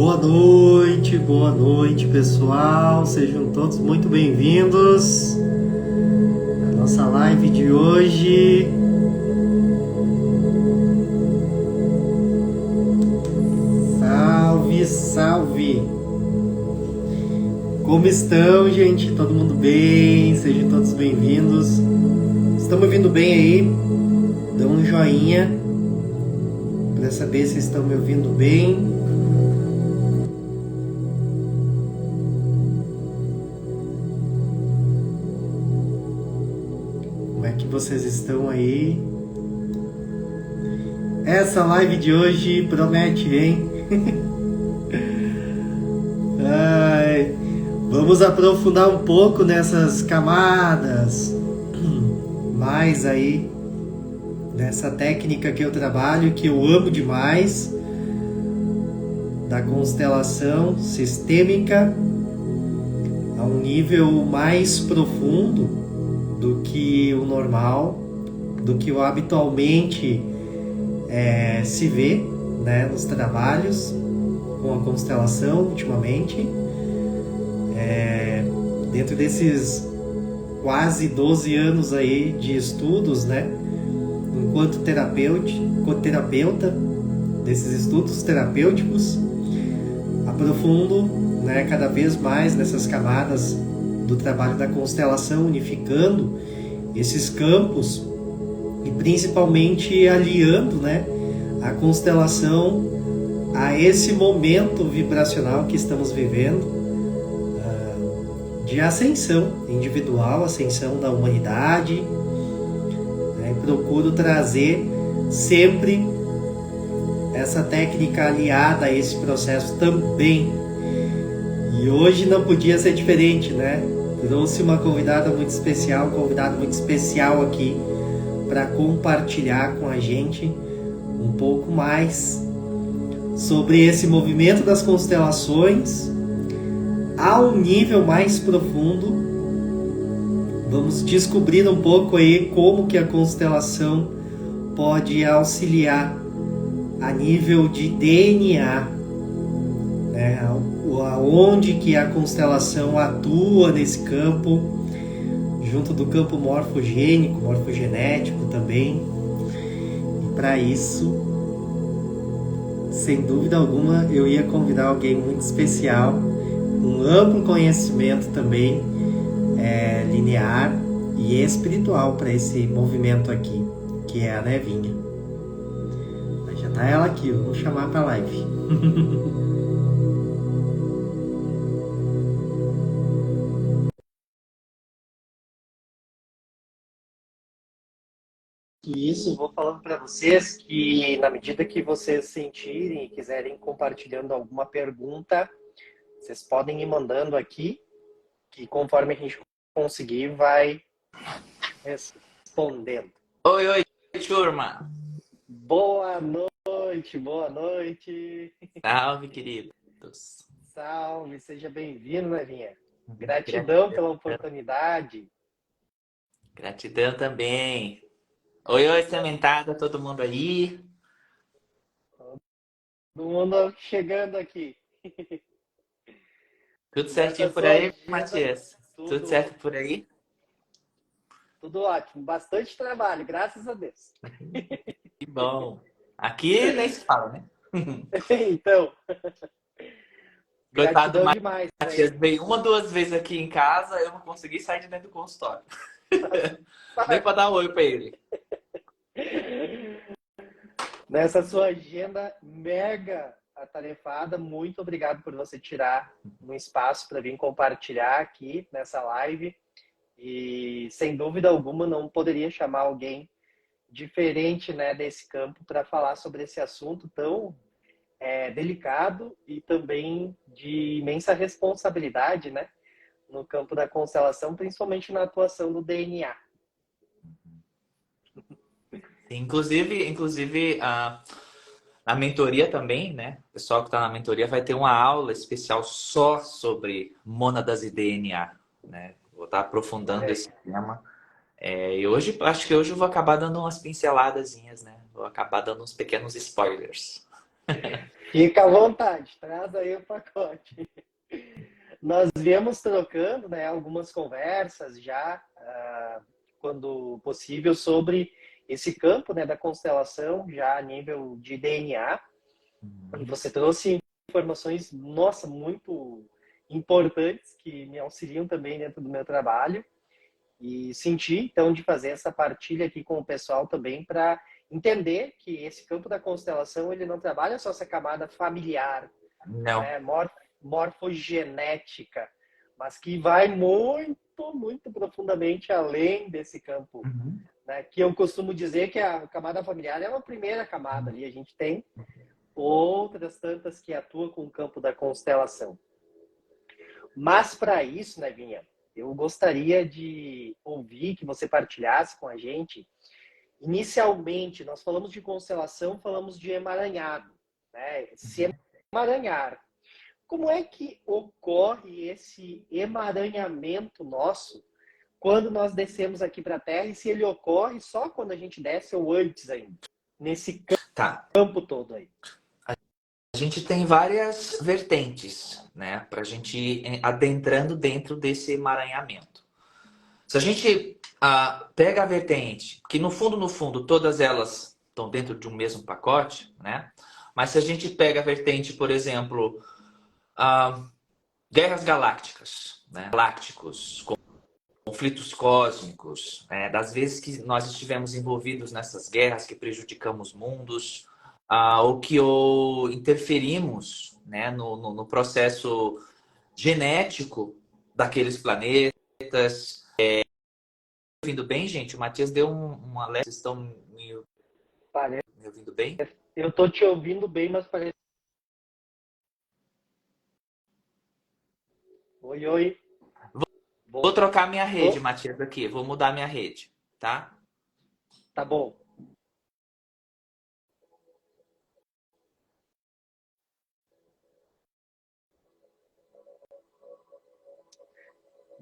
Boa noite pessoal, sejam todos muito bem-vindos à nossa live de hoje. Salve, salve! Como estão, gente? Todo mundo bem? Sejam todos bem-vindos. Estão me ouvindo bem aí? Dão um joinha para saber se estão me ouvindo bem. Como é que vocês estão aí? Essa live de hoje promete, hein? Ai, vamos aprofundar um pouco nessas camadas mais aí nessa técnica que eu trabalho, que eu amo demais, da constelação sistêmica a um nível mais profundo do que o normal, do que o habitualmente se vê, né, nos trabalhos com a constelação ultimamente. Dentro desses quase 12 anos aí de estudos, né, enquanto terapeuta desses estudos terapêuticos, aprofundo, né, cada vez mais nessas camadas do trabalho da constelação, unificando esses campos e principalmente aliando, né, a constelação a esse momento vibracional que estamos vivendo, de ascensão individual, ascensão da humanidade, né? Procuro trazer sempre essa técnica aliada a esse processo também. E hoje não podia ser diferente, né? Trouxe uma convidada muito especial, um convidado muito especial aqui para compartilhar com a gente um pouco mais sobre esse movimento das constelações a um nível mais profundo. Vamos descobrir um pouco aí como que a constelação pode auxiliar a nível de DNA, né? Aonde que a constelação atua nesse campo, junto do campo morfogênico, morfogenético também. E para isso, sem dúvida alguma, eu ia convidar alguém muito especial, com amplo conhecimento também linear e espiritual para esse movimento aqui, que é a Nevinha. Mas já tá ela aqui, eu vou chamar para live. E isso, vou falando para vocês que na medida que vocês sentirem e quiserem compartilhando alguma pergunta, vocês podem ir mandando aqui, que conforme a gente conseguir, vai respondendo. Oi, turma. Boa noite, boa noite. Salve, queridos. Salve, seja bem-vindo, Nevinha. Gratidão pela oportunidade. Gratidão também. Oi, sementada, todo mundo aí? Todo mundo chegando aqui. Tudo certinho por aí, Matias? Tudo Tudo, certo por aí? tudo ótimo, bastante trabalho, graças a Deus. Que bom. Aqui nem se fala, né? Então, Coitado do gratidão demais. Matias, veio uma, duas vezes aqui em casa, eu não consegui sair de dentro do consultório. Nem para dar oi para ele. Nessa sua agenda mega atarefada, muito obrigado por você tirar um espaço para vir compartilhar aqui nessa live. E sem dúvida alguma não poderia chamar alguém diferente, né, desse campo para falar sobre esse assunto tão delicado e também de imensa responsabilidade, né, no campo da constelação, principalmente na atuação do DNA. Inclusive a mentoria também, né? O pessoal que está na mentoria vai ter uma aula especial só sobre mônadas e DNA, né? Vou estar aprofundando esse tema. E acho que hoje eu vou acabar dando umas pinceladazinhas, né? Vou acabar dando uns pequenos spoilers. Fica à vontade, traz aí o pacote. Nós viemos trocando, né, algumas conversas já, quando possível, sobre esse campo, né, da constelação, já a nível de DNA. E Uhum. você trouxe informações, nossa, muito importantes que me auxiliam também dentro do meu trabalho. E senti, então, de fazer essa partilha aqui com o pessoal também para entender que esse campo da constelação ele não trabalha só essa camada familiar, Não. né, morfogenética, mas que vai muito, muito profundamente além desse campo, Uhum. né, que eu costumo dizer que a camada familiar é uma primeira camada ali, a gente tem outras tantas que atuam com o campo da constelação. Mas para isso, né, Vinha, eu gostaria de ouvir que você partilhasse com a gente. Inicialmente, nós falamos de constelação, falamos de emaranhado, né? Se emaranhar. Como é que ocorre esse emaranhamento nosso quando nós descemos aqui para a Terra e se ele ocorre só quando a gente desce ou antes ainda? Nesse Tá. campo todo aí. A gente tem várias vertentes, né? Para a gente ir adentrando dentro desse emaranhamento. Se a gente pega a vertente, que no fundo, todas elas estão dentro de um mesmo pacote, né? Mas se a gente pega a vertente, por exemplo, ah, guerras galácticas, né? Galácticos, conflitos cósmicos, das vezes que nós estivemos envolvidos nessas guerras que prejudicamos mundos, ou interferimos, né, no processo genético daqueles planetas. Ouvindo bem, gente? O Matias deu um alerta. Vocês estão Parece, me ouvindo bem? eu estou te ouvindo bem, mas parece. Oi, oi. Vou trocar minha rede, Voltou? Matias, aqui. Vou mudar minha rede, tá? Tá bom.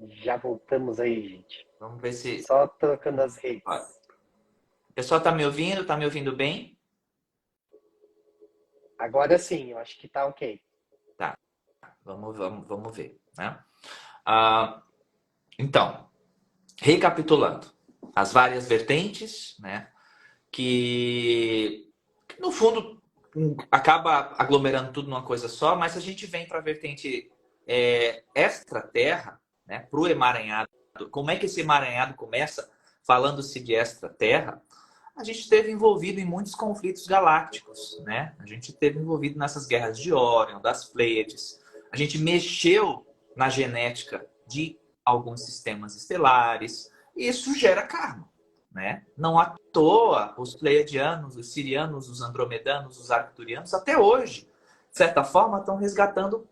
Já voltamos aí, gente. Vamos ver se... Só trocando as Ó, redes. o pessoal tá me ouvindo? Tá me ouvindo bem? Agora sim, eu acho que tá ok. Tá. Vamos ver, né? Ah, então, recapitulando. As várias vertentes, né? Que no fundo acaba aglomerando tudo numa coisa só, mas se a gente vem para a vertente extraterra, né, para o emaranhado, como é que esse emaranhado começa falando-se de extraterra? A gente esteve envolvido em muitos conflitos galácticos, né? A gente esteve envolvido nessas guerras de Órion, das Pleiades. A gente mexeu na genética de alguns sistemas estelares. E isso gera karma, né? Não à toa os pleiadianos, os sirianos, os andromedanos, os arcturianos, até hoje, de certa forma, estão resgatando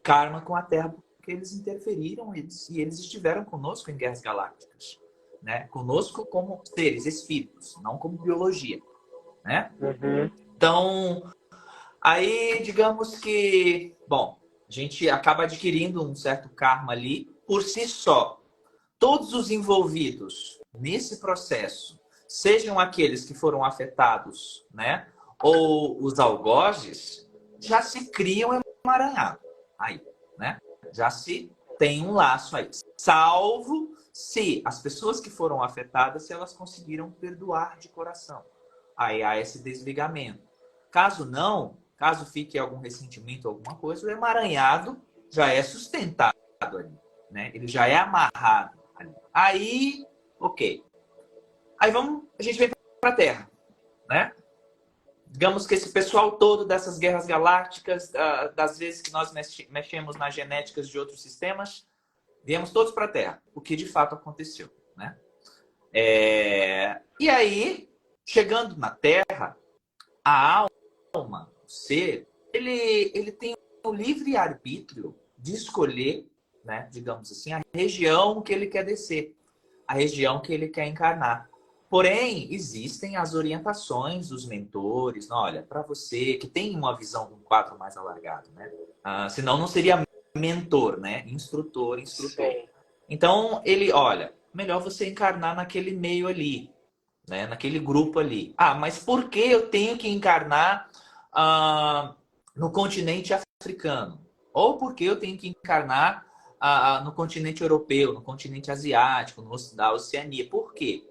karma com a Terra, porque eles interferiram e eles estiveram conosco em guerras galácticas, né? Conosco como seres, espíritos, não como biologia, né? Uhum. Então, aí, digamos que, bom, a gente acaba adquirindo um certo karma ali por si só. Todos os envolvidos nesse processo, sejam aqueles que foram afetados, né, ou os algozes, já se cria um emaranhado aí, né? Já se tem um laço aí. Salvo se as pessoas que foram afetadas, se elas conseguiram perdoar de coração. Aí há esse desligamento. Caso não, caso fique algum ressentimento, alguma coisa, o emaranhado já é sustentado ali, né? Ele já é amarrado ali. Aí, ok. Aí a gente vem para a Terra, né? Digamos que esse pessoal todo dessas guerras galácticas, das vezes que nós mexemos nas genéticas de outros sistemas, viemos todos para a Terra, o que de fato aconteceu, né? E aí, chegando na Terra, a alma, o ser, ele tem o livre arbítrio de escolher, né, digamos assim, a região que ele quer descer, a região que ele quer encarnar. Porém, existem as orientações dos mentores. Olha, para você que tem uma visão de um quadro mais alargado, né? Senão não seria mentor, né? Instrutor, instrutor. Sim. Então, ele, olha, melhor você encarnar naquele meio ali, né? Naquele grupo ali. Ah, mas por que eu tenho que encarnar no continente africano, ou porque eu tenho que encarnar no continente europeu, no continente asiático, da Oceania. Por quê?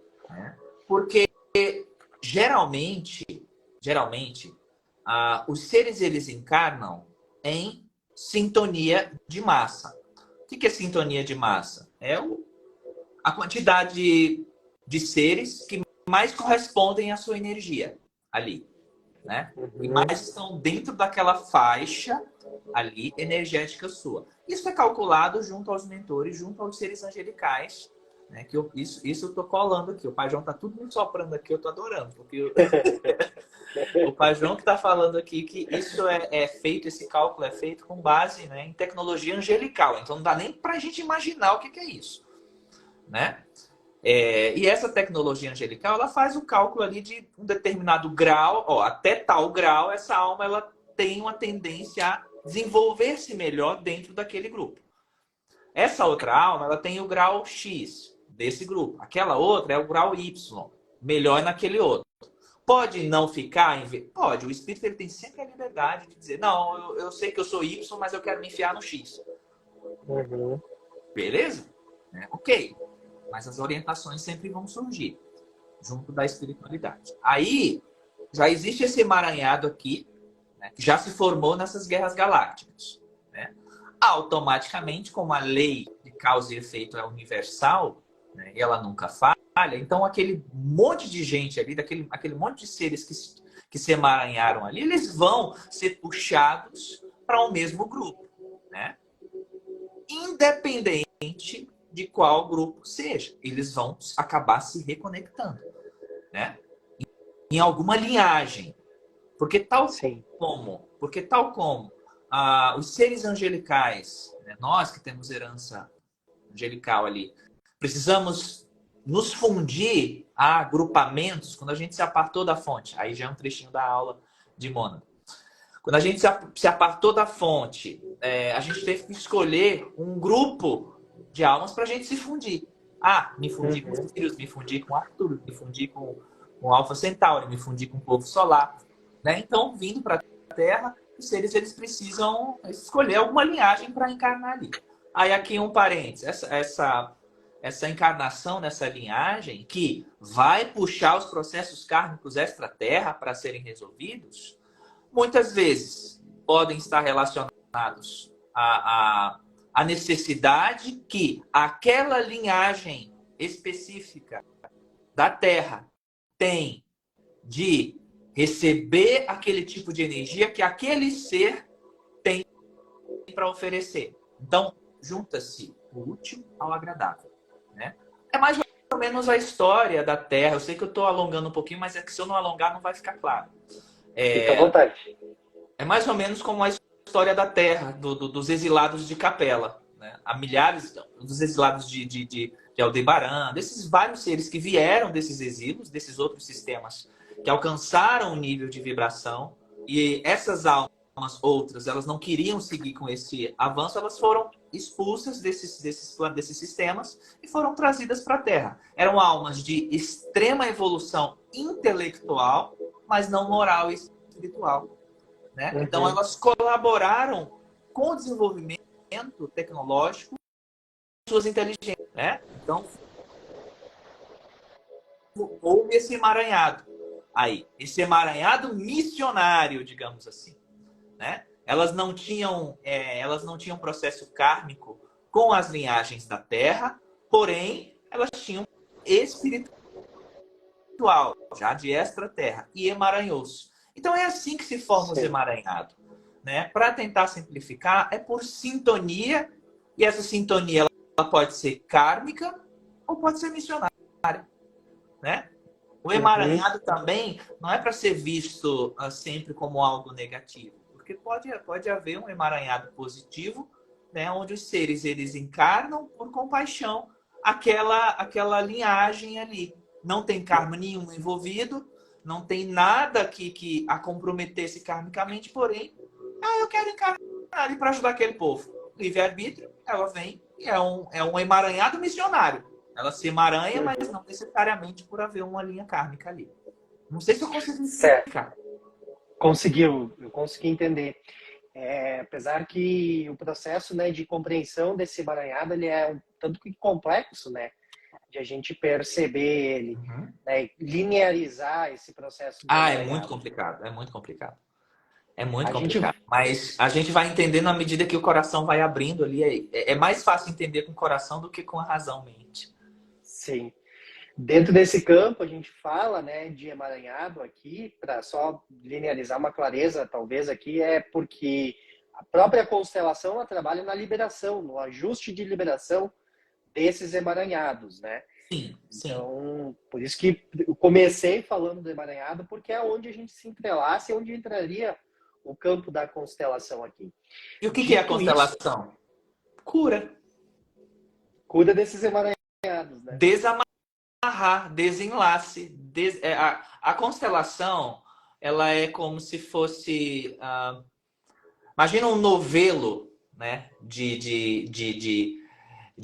Porque geralmente, os seres eles encarnam em sintonia de massa. O que é sintonia de massa? É a quantidade de seres que mais correspondem à sua energia ali, né? E mais estão dentro daquela faixa ali energética sua. Isso é calculado junto aos mentores, junto aos seres angelicais, né? Isso eu tô colando aqui. O Pai João tá tudo me soprando aqui, eu tô adorando, porque o Pai João que tá falando aqui que isso é feito, esse cálculo é feito com base, né, em tecnologia angelical. Então não dá nem pra gente imaginar o que é isso, né? E essa tecnologia angelical, ela faz o cálculo ali de um determinado grau, até tal grau, essa alma ela tem uma tendência a desenvolver-se melhor dentro daquele grupo. Essa outra alma, ela tem o grau X desse grupo. Aquela outra é o grau Y, melhor naquele outro. Pode não ficar em... Pode, o espírito ele tem sempre a liberdade de dizer, não, eu sei que eu sou Y, mas eu quero me enfiar no X. Beleza? Ok. Mas as orientações sempre vão surgir junto da espiritualidade. Aí, já existe esse emaranhado aqui, né, que já se formou nessas guerras galácticas. Né? Automaticamente, como a lei de causa e efeito é universal, né, e ela nunca falha, então aquele monte de gente ali, aquele monte de seres que se emaranharam ali, eles vão ser puxados para o mesmo grupo. Né? Independente de qual grupo seja, eles vão acabar se reconectando, né? Em alguma linhagem. Porque tal como os seres angelicais, né, nós que temos herança angelical ali, precisamos nos fundir a agrupamentos quando a gente se apartou da fonte. Aí já é um trechinho da aula de Mônaco. Quando a gente se apartou da fonte, a gente teve que escolher um grupo de almas para a gente se fundir. Me fundir com os Sirius, me fundir com Arthur, me fundir com Alpha Centauri, me fundir com o povo solar. Né? Então, vindo para a Terra, os seres eles precisam escolher alguma linhagem para encarnar ali. Aí aqui um parênteses, essa encarnação nessa linhagem que vai puxar os processos kármicos extra-terra para serem resolvidos, muitas vezes podem estar relacionados a necessidade que aquela linhagem específica da Terra tem de receber aquele tipo de energia que aquele ser tem para oferecer. Então, junta-se o útil ao agradável. Né? É mais ou menos a história da Terra. Eu sei que eu estou alongando um pouquinho, mas é que se eu não alongar não vai ficar claro. Fica à vontade. É mais ou menos como a história da Terra, dos exilados de Capela. Né? Há milhares dos exilados de Aldebaran, desses vários seres que vieram desses exilos, desses outros sistemas, que alcançaram um nível de vibração, e essas almas outras, elas não queriam seguir com esse avanço, elas foram expulsas desses sistemas e foram trazidas para a Terra. Eram almas de extrema evolução intelectual, mas não moral e espiritual. Né? Então, elas colaboraram com o desenvolvimento tecnológico de suas inteligências. Né? Então, houve esse emaranhado aí. Esse emaranhado missionário, digamos assim. Né? Elas não tinham processo kármico com as linhagens da Terra, porém, elas tinham espiritual, já de extra-terra, e emaranhou-se. Então é assim que se forma os emaranhados. Né? Para tentar simplificar, é por sintonia, e essa sintonia ela pode ser kármica ou pode ser missionária. Né? O emaranhado também não é para ser visto sempre como algo negativo, porque pode haver um emaranhado positivo, né? Onde os seres eles encarnam por compaixão aquela linhagem ali. Não tem karma nenhum envolvido, não tem nada que a comprometesse karmicamente, porém, eu quero encarnar ali para ajudar aquele povo. Livre-arbítrio, ela vem e é um emaranhado missionário. Ela se emaranha, mas não necessariamente por haver uma linha kármica ali. Não sei se eu consegui explicar. Eu consegui entender. Apesar que o processo, né, de compreensão desse emaranhado, ele é um tanto que complexo, né, de a gente perceber ele, Uhum. né, linearizar esse processo do É muito emaranhado. complicado, é muito complicado. É muito A gente, complicado. Mas a gente vai entendendo à medida que o coração vai abrindo ali. É mais fácil entender com o coração do que com a razão mente. sim. Dentro desse campo, a gente fala, né, de emaranhado aqui, para só linearizar uma clareza, talvez aqui, é porque a própria constelação ela trabalha na liberação, no ajuste de liberação desses emaranhados, né? Sim, sim. Então, por isso que eu comecei falando do emaranhado, porque é onde a gente se entrelaça e onde entraria o campo da constelação aqui. E o que é a Dito isso, constelação? Cura. cuida desses emaranhados, né? Desamarrar, desenlace. A constelação, ela é como se fosse... imagina um novelo, né? De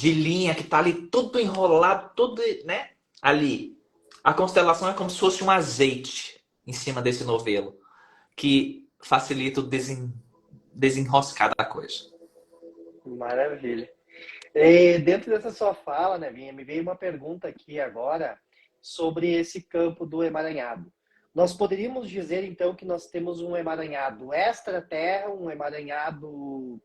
linha que tá ali tudo enrolado, tudo, né? Ali. A constelação é como se fosse um azeite em cima desse novelo, que facilita o desenroscar da coisa. Maravilha. E dentro dessa sua fala, né, Vinha, me veio uma pergunta aqui agora sobre esse campo do emaranhado. Nós poderíamos dizer, então, que nós temos um emaranhado extra-terra, um emaranhado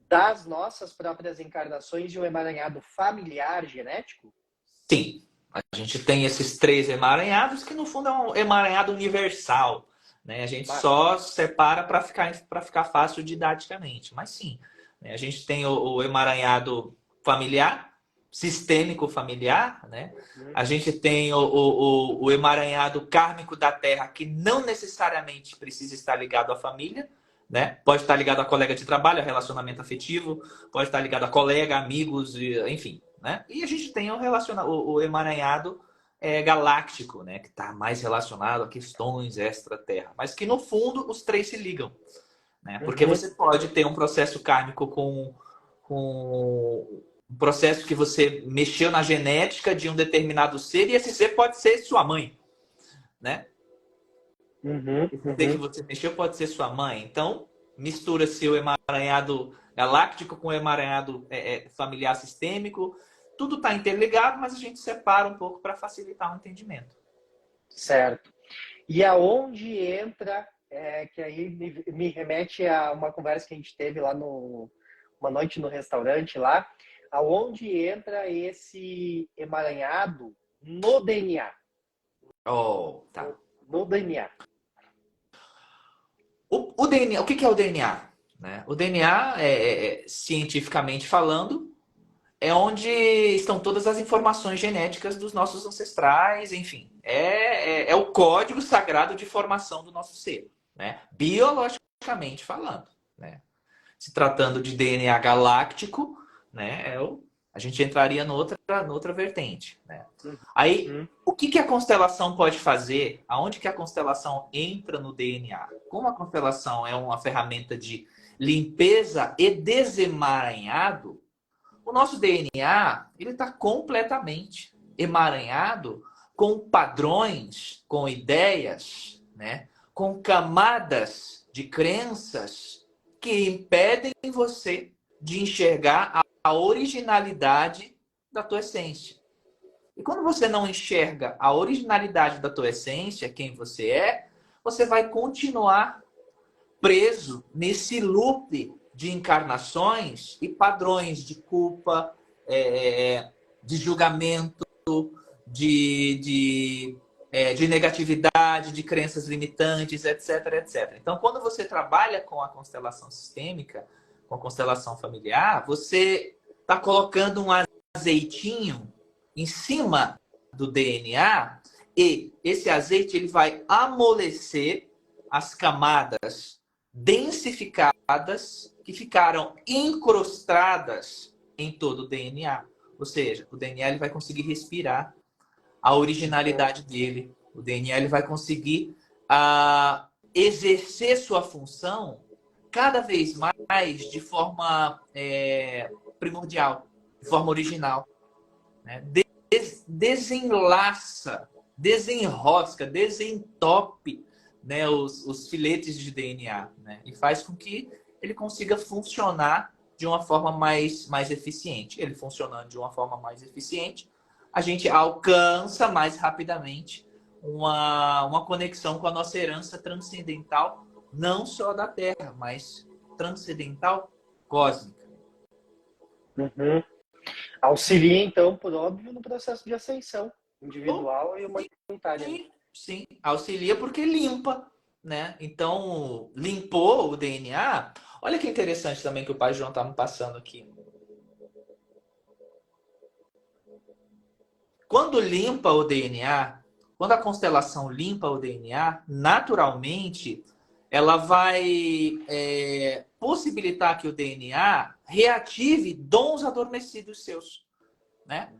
das nossas próprias encarnações e um emaranhado familiar genético? Sim, a gente tem esses 3 emaranhados que no fundo é um emaranhado universal, né? A gente só separa para ficar fácil didaticamente, mas sim, né? A gente tem o emaranhado familiar, sistêmico familiar, né? A gente tem o emaranhado kármico da Terra, que não necessariamente precisa estar ligado à família, né? Pode estar ligado a colega de trabalho, a relacionamento afetivo, pode estar ligado a colega, amigos, enfim, né? E a gente tem o emaranhado galáctico, né? Que está mais relacionado a questões extra-terra, mas que no fundo os 3 se ligam, né? Porque você pode ter um processo kármico com um processo que você mexeu na genética de um determinado ser, e esse ser pode ser sua mãe, né? Esse ser que você mexeu pode ser sua mãe. Então, mistura-se o emaranhado galáctico com o emaranhado familiar sistêmico. Tudo está interligado, mas a gente separa um pouco para facilitar o entendimento. Certo. E aonde entra, que aí me remete a uma conversa que a gente teve lá uma noite no restaurante lá, aonde entra esse emaranhado no DNA? Tá. No DNA. O DNA, o que é o DNA? Né? O DNA, cientificamente falando, é onde estão todas as informações genéticas dos nossos ancestrais, enfim. É o código sagrado de formação do nosso ser, né? Biologicamente falando, né? Se tratando de DNA galáctico, né? A gente entraria noutra vertente, né? Aí, o que a constelação pode fazer? Aonde que a constelação entra no DNA? Como a constelação é uma ferramenta de limpeza e desemaranhado, o nosso DNA ele está completamente emaranhado com padrões, com ideias, né? Com camadas de crenças que impedem você de enxergar a originalidade da tua essência. E quando você não enxerga a originalidade da tua essência, quem você é, você vai continuar preso nesse loop de encarnações e padrões de culpa, de julgamento, de negatividade, de crenças limitantes, etc, etc. Então, quando você trabalha com a constelação sistêmica, com a constelação familiar, você está colocando um azeitinho em cima do DNA e esse azeite ele vai amolecer as camadas densificadas que ficaram incrustadas em todo o DNA. Ou seja, o DNA ele vai conseguir respirar a originalidade dele. O DNA ele vai conseguir exercer sua função cada vez mais de forma primordial, de forma original. Né? Desenlaça, desenrosca, desentope, né, os filetes de DNA, né? E faz com que ele consiga funcionar de uma forma mais eficiente. Ele funcionando de uma forma mais eficiente, a gente alcança mais rapidamente uma conexão com a nossa herança transcendental, não só da Terra, mas transcendental cósmica. Uhum. Auxilia, então, por óbvio, no processo de ascensão individual e humanitária. Sim, sim, auxilia porque limpa, né? Então, limpou o DNA. Olha que interessante também que o Pai João está me passando aqui. Quando limpa o DNA, quando a constelação limpa o DNA, naturalmente ela vai possibilitar que o DNA reative dons adormecidos seus, né?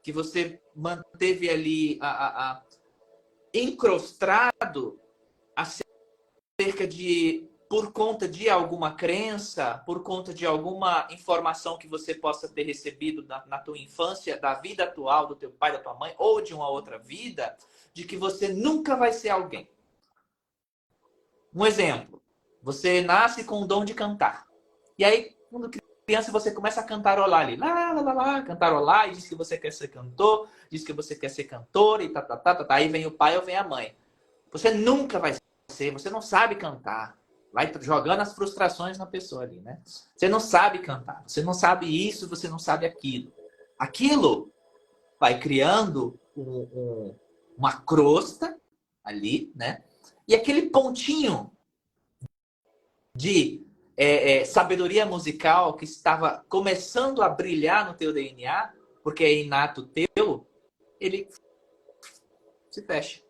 Que você manteve ali encrostado acerca de, por conta de alguma crença, por conta de alguma informação que você possa ter recebido na tua infância, da vida atual do teu pai, da tua mãe, ou de uma outra vida, de que você nunca vai ser alguém. Um exemplo, você nasce com o dom de cantar. E aí, quando criança, você começa a cantarolar ali. Lá, lá, lá, lá, cantarolar, e diz que você quer ser cantor, diz que você quer ser cantora, e tá, tá, tá, tá, tá. Aí vem o pai ou vem a mãe. Você nunca vai ser, você não sabe cantar. Vai jogando as frustrações na pessoa ali, né? Você não sabe cantar, você não sabe isso, você não sabe aquilo. Aquilo vai criando uma crosta ali, né? E aquele pontinho de sabedoria musical que estava começando a brilhar no teu DNA, porque é inato teu, ele se fecha,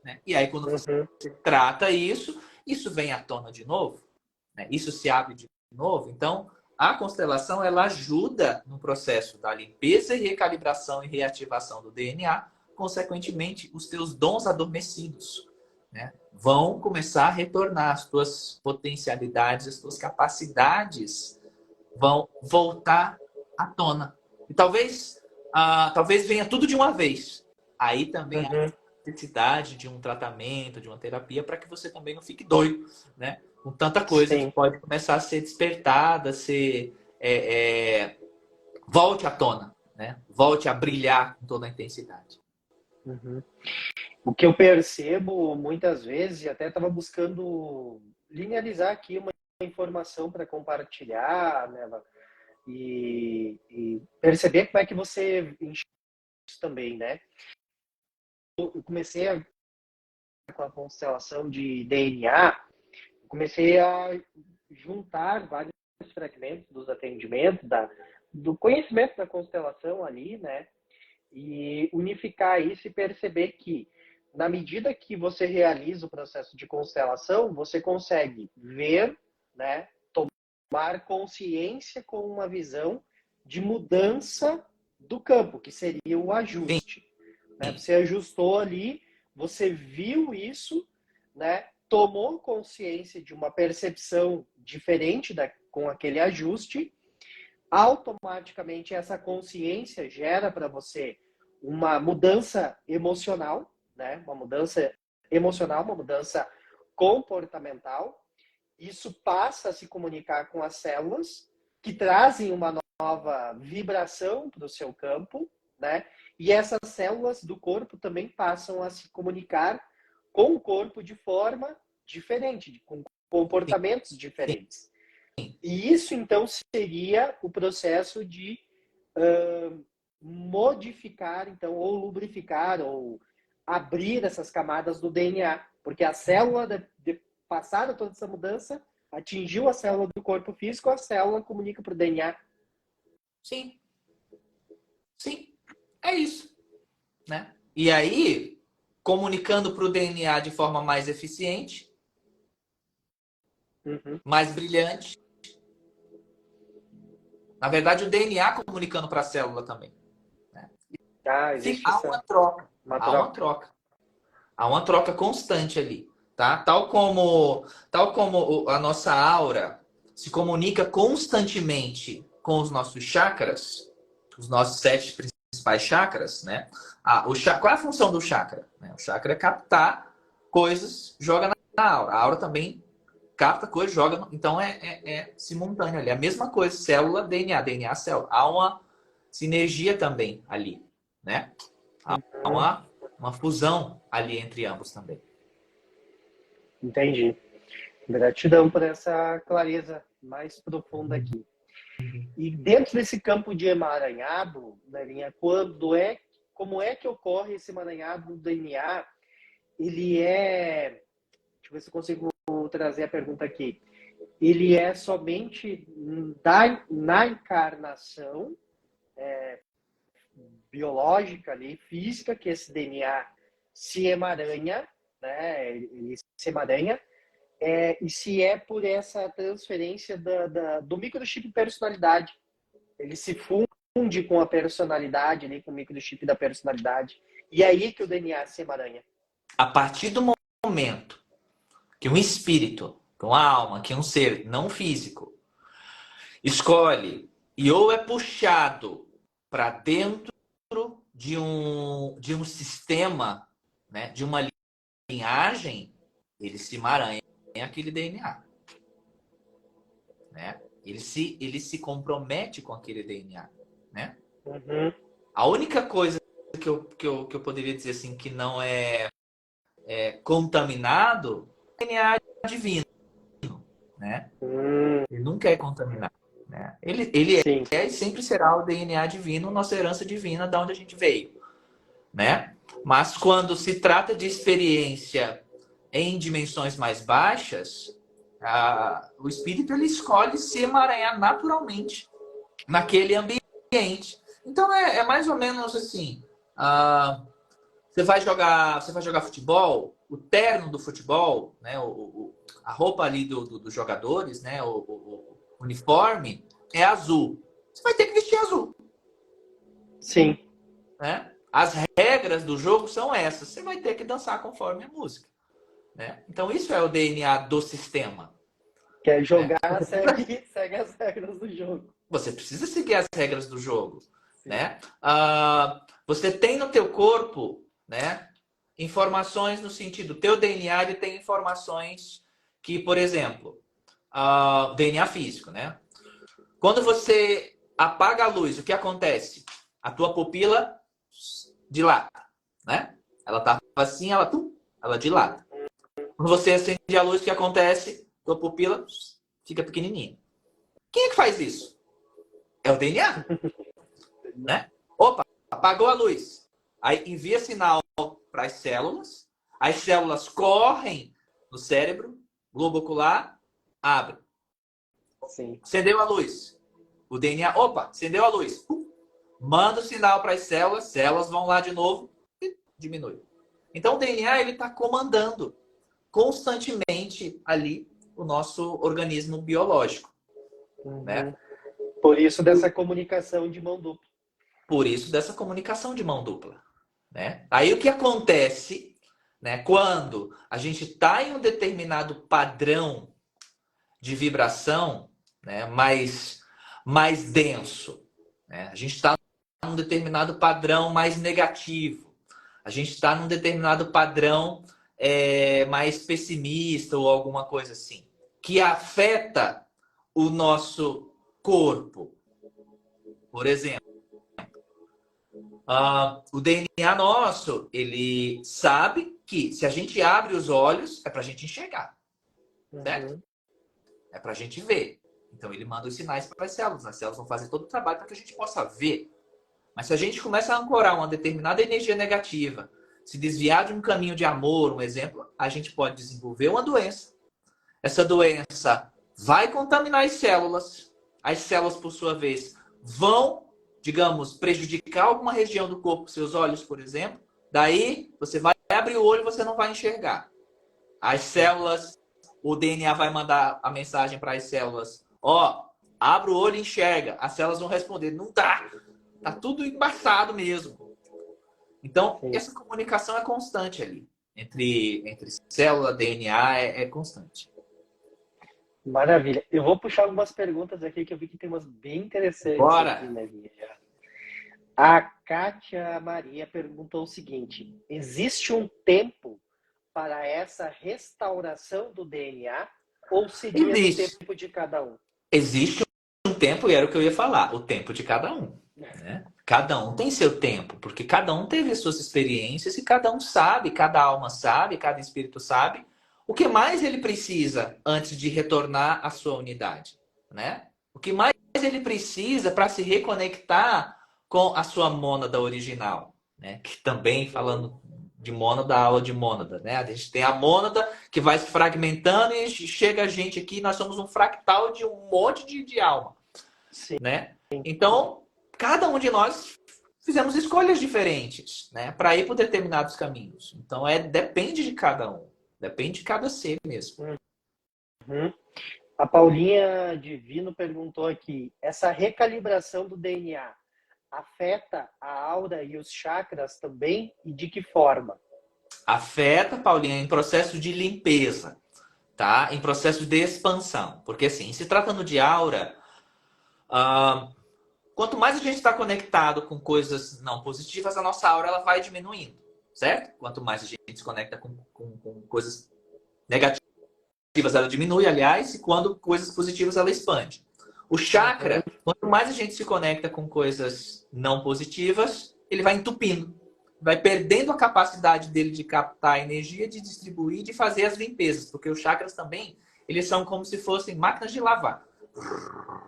né? E aí quando você trata isso, isso vem à tona de novo, né? Isso se abre de novo. Então, a constelação ela ajuda no processo da limpeza e recalibração e reativação do DNA, consequentemente, os teus dons adormecidos, né, vão começar a retornar, as tuas potencialidades, as tuas capacidades vão voltar à tona. E talvez venha tudo de uma vez. Aí também há necessidade de um tratamento, de uma terapia, para que você também não fique doido, né? Com tanta coisa que pode começar a ser despertada, volte à tona, né? Volte a brilhar com toda a intensidade. O que eu percebo muitas vezes, e até estava buscando linearizar aqui uma informação para compartilhar, né, e perceber como é que você enxerga isso também, né? Eu comecei com a constelação de DNA, comecei a juntar vários fragmentos dos atendimentos, do conhecimento da constelação ali, né? E unificar isso e perceber que, na medida que você realiza o processo de constelação, você consegue ver, né, tomar consciência com uma visão de mudança do campo, que seria o ajuste. Né? Você ajustou ali, você viu isso, né, tomou consciência de uma percepção diferente com aquele ajuste, automaticamente essa consciência gera para você uma mudança emocional, né? Uma mudança emocional, uma mudança comportamental. Isso passa a se comunicar com as células, que trazem uma nova vibração para o seu campo, né? E essas células do corpo também passam a se comunicar com o corpo de forma diferente, com comportamentos diferentes. E isso, então, seria o processo de modificar, então, ou lubrificar, ou abrir essas camadas do DNA. Porque a célula, passada toda essa mudança, atingiu a célula do corpo físico, a célula comunica para o DNA. Sim. Sim. É isso. Né? E aí, comunicando para o DNA de forma mais eficiente, mais brilhante. Na verdade, o DNA comunicando para a célula também. Né? Há uma troca. Há uma troca constante ali. Tá? Tal como a nossa aura se comunica constantemente com os nossos chakras, os nossos 7 principais chakras, né? Qual é a função do chakra? O chakra é captar coisas, joga na aura. A aura também capta coisas, joga. Então é simultâneo ali. A mesma coisa, célula, DNA, DNA, célula. Há uma sinergia também ali, né? Há uma fusão ali entre ambos também. Entendi. Gratidão por essa clareza mais profunda aqui. E dentro desse campo de emaranhado, Nelinha, como é que ocorre esse emaranhado do DNA? Ele é, deixa eu ver se eu consigo trazer a pergunta aqui. Ele é somente na encarnação biológica ali, física, que esse DNA se emaranha, né? Ele se emaranha, e se é por essa transferência do microchip personalidade. Ele se funde com a personalidade, ali, com o microchip da personalidade. E é aí que o DNA se emaranha. A partir do momento que um espírito, que uma alma, que um ser não físico escolhe e ou é puxado para dentro de um sistema, né, de uma linhagem, ele se emaranha em aquele DNA. Né? Ele se compromete com aquele DNA. Né? Uhum. A única coisa que eu poderia dizer assim que não é contaminado é o DNA divino. Né? Ele nunca é contaminado. Né? Ele é e sempre será o DNA divino, nossa herança divina, da onde a gente veio. Né? Mas quando se trata de experiência em dimensões mais baixas, o espírito ele escolhe se emaranhar naturalmente naquele ambiente. Então é mais ou menos assim: você vai jogar futebol, o terno do futebol, né, a roupa ali dos jogadores, né, o uniforme é azul. Você vai ter que vestir azul. Sim. Né? As regras do jogo são essas. Você vai ter que dançar conforme a música. Né? Então, isso é o DNA do sistema. Quer jogar, segue as regras do jogo. Você precisa seguir as regras do jogo. Né? Você tem no teu corpo, né, informações no sentido... Teu DNA ele tem informações que, por exemplo, DNA físico. Né? Quando você apaga a luz, o que acontece? A tua pupila dilata. Né? Ela estava assim, ela dilata. Quando você acende a luz, o que acontece? Tua pupila fica pequenininha. Quem é que faz isso? É o DNA. Né? Opa, apagou a luz. Aí envia sinal para as células correm no cérebro, globo ocular, abre. Sim. Acendeu a luz. O DNA, opa, acendeu a luz. Manda o sinal para as células vão lá de novo e diminui. Então o DNA ele está comandando constantemente ali o nosso organismo biológico. Uhum. Né? Por isso dessa comunicação de mão dupla. Por isso dessa comunicação de mão dupla. Né? Aí o que acontece, né, quando a gente está em um determinado padrão de vibração, né, mais denso, né? A gente está num determinado padrão mais negativo, a gente está num determinado padrão mais pessimista ou alguma coisa assim, que afeta o nosso corpo. Por exemplo, o DNA nosso, ele sabe que se a gente abre os olhos, é para a gente enxergar. Certo? Uhum. É para a gente ver. Então ele manda os sinais para as células vão fazer todo o trabalho para que a gente possa ver. Mas se a gente começa a ancorar uma determinada energia negativa, se desviar de um caminho de amor, um exemplo, a gente pode desenvolver uma doença. Essa doença vai contaminar as células, por sua vez, vão, digamos, prejudicar alguma região do corpo, seus olhos, por exemplo. Daí, você vai abrir o olho e você não vai enxergar. As células, o DNA vai mandar a mensagem para as células. Abre o olho e enxerga. As células vão responder, não dá. Tá tudo embaçado mesmo. Então, essa comunicação é constante ali. Entre célula, DNA, é constante. Maravilha. Eu vou puxar algumas perguntas aqui que eu vi que tem umas bem interessantes. Bora! Aqui, né, a Kátia Maria perguntou o seguinte: existe um tempo para essa restauração do DNA ou seria no Existe. tempo de cada um? Existe um tempo, e era o que eu ia falar, o tempo de cada um. Né? Cada um tem seu tempo, porque cada um teve as suas experiências e cada um sabe, cada alma sabe, cada espírito sabe o que mais ele precisa antes de retornar à sua unidade, né? O que mais ele precisa para se reconectar com a sua mônada original, né? Que também falando de mônada, aula de mônada, né? A gente tem a mônada que vai se fragmentando e chega a gente aqui, nós somos um fractal de um monte de alma, Sim. né? Então, cada um de nós fizemos escolhas diferentes, né, para ir por determinados caminhos. Então, depende de cada um, depende de cada ser mesmo. Uhum. A Paulinha Divino perguntou aqui: essa recalibração do DNA afeta a aura e os chakras também e de que forma? Afeta, Paulinha, em processo de limpeza, tá? Em processo de expansão, porque assim, se tratando de aura, quanto mais a gente está conectado com coisas não positivas, a nossa aura ela vai diminuindo, certo? Quanto mais a gente se conecta com coisas negativas, ela diminui, aliás, e quando coisas positivas, ela expande. O chakra, quanto mais a gente se conecta com coisas não positivas, ele vai entupindo, vai perdendo a capacidade dele de captar energia, de distribuir, de fazer as limpezas, porque os chakras também, eles são como se fossem máquinas de lavar.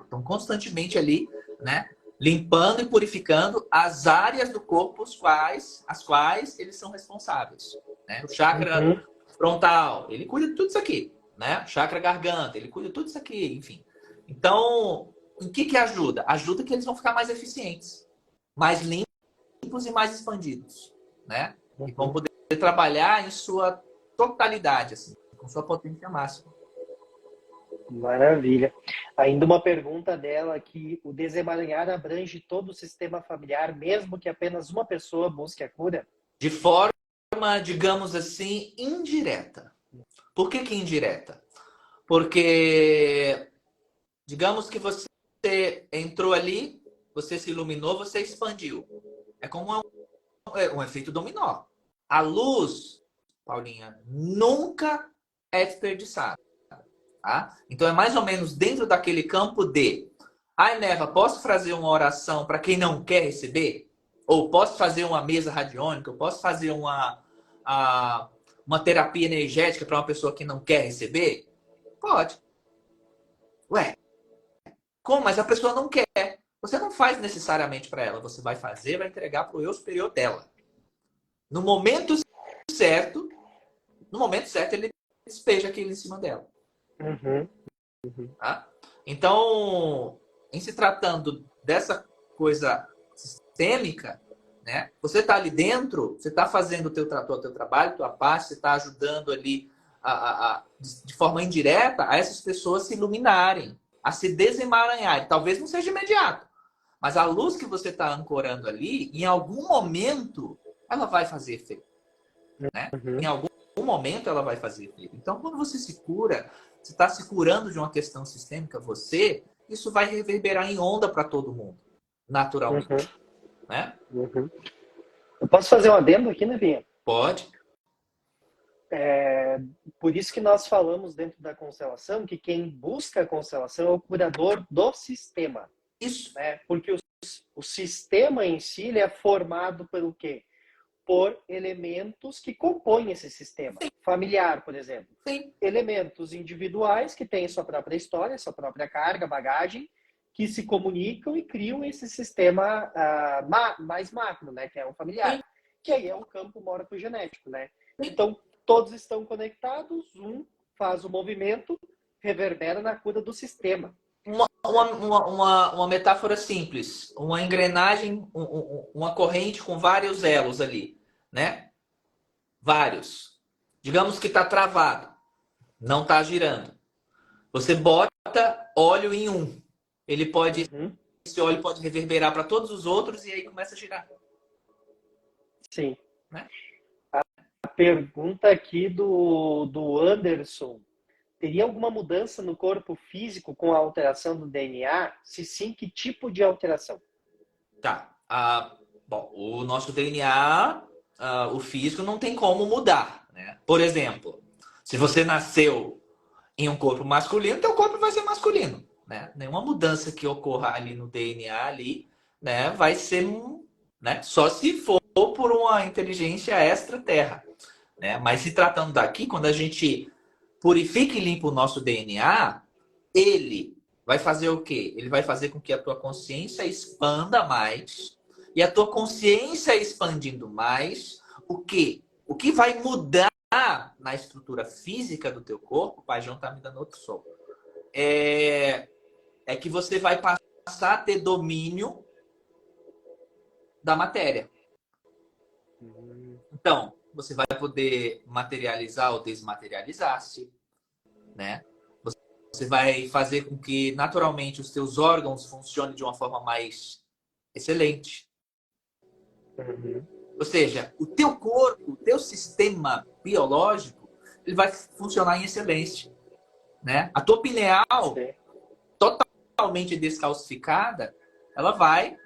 Estão constantemente ali, né, limpando e purificando as áreas do corpo as quais eles são responsáveis, né? O chakra frontal, ele cuida de tudo isso aqui, né? Chakra garganta, ele cuida de tudo isso aqui, enfim. Então, em que ajuda? Ajuda que eles vão ficar mais eficientes, mais limpos e mais expandidos, né? E vão poder trabalhar em sua totalidade, assim, com sua potência máxima. Maravilha. Ainda uma pergunta dela aqui: o desemaranhar abrange todo o sistema familiar, mesmo que apenas uma pessoa busque a cura? De forma, digamos assim, indireta. Por que indireta? Porque, digamos que você entrou ali, você se iluminou, você expandiu. É como um efeito dominó. A luz, Paulinha, nunca é desperdiçada. Tá? Então é mais ou menos dentro daquele campo de: ai, Neva, posso fazer uma oração para quem não quer receber? Ou posso fazer uma mesa radiônica? Eu posso fazer uma terapia energética para uma pessoa que não quer receber? Pode. Ué, como? Mas a pessoa não quer. Você não faz necessariamente para ela. Você vai fazer, vai entregar para o eu superior dela. No momento certo, ele despeja aquilo em cima dela. Tá? Então, em se tratando dessa coisa sistêmica, né? Você está ali dentro, você está fazendo o teu trabalho, tua parte, você está ajudando ali de forma indireta a essas pessoas se iluminarem, a se desemaranharem. Talvez não seja imediato, mas a luz que você está ancorando ali, em algum momento, ela vai fazer efeito. Né? Em algum momento ela vai fazer efeito. Então, quando você se cura, você está se curando de uma questão sistêmica, isso vai reverberar em onda para todo mundo, naturalmente. Né? Eu posso fazer um adendo aqui, né, Vinha? Pode. Por isso que nós falamos dentro da constelação que quem busca a constelação é o curador do sistema. Isso. Né? Porque o sistema em si ele é formado pelo quê? Por elementos que compõem esse sistema. Sim. Familiar, por exemplo. Sim. Elementos individuais que têm sua própria história, sua própria carga, bagagem, que se comunicam e criam esse sistema mais macro, né? Que é o familiar. Sim. Que aí é um campo morfogenético, né? Sim. Então, todos estão conectados, um faz o movimento, reverbera na cura do sistema. Uma metáfora simples, uma engrenagem, uma corrente com vários elos ali, né? Vários. Digamos que está travado, não está girando. Você bota óleo em um, esse óleo pode reverberar para todos os outros e aí começa a girar. Sim. Né? A pergunta aqui do Anderson: teria alguma mudança no corpo físico com a alteração do DNA? Se sim, que tipo de alteração? Tá. Bom, o nosso DNA, o físico, não tem como mudar. né? Por exemplo, se você nasceu em um corpo masculino, teu corpo vai ser masculino, né? Nenhuma mudança que ocorra ali no DNA ali, né, vai ser né, só se for por uma inteligência extraterra, né? Mas se tratando daqui, quando a gente purifica e limpa o nosso DNA, ele vai fazer o quê? Ele vai fazer com que a tua consciência expanda mais, e a tua consciência expandindo mais, o quê? O que vai mudar na estrutura física do teu corpo, o Pai João tá me dando outro som, é que você vai passar a ter domínio da matéria. Então, você vai poder materializar ou desmaterializar-se, né? Você vai fazer com que, naturalmente, os teus órgãos funcionem de uma forma mais excelente. Ou seja, o teu corpo, o teu sistema biológico, ele vai funcionar em excelência, né? A tua pineal, totalmente descalcificada, ela vai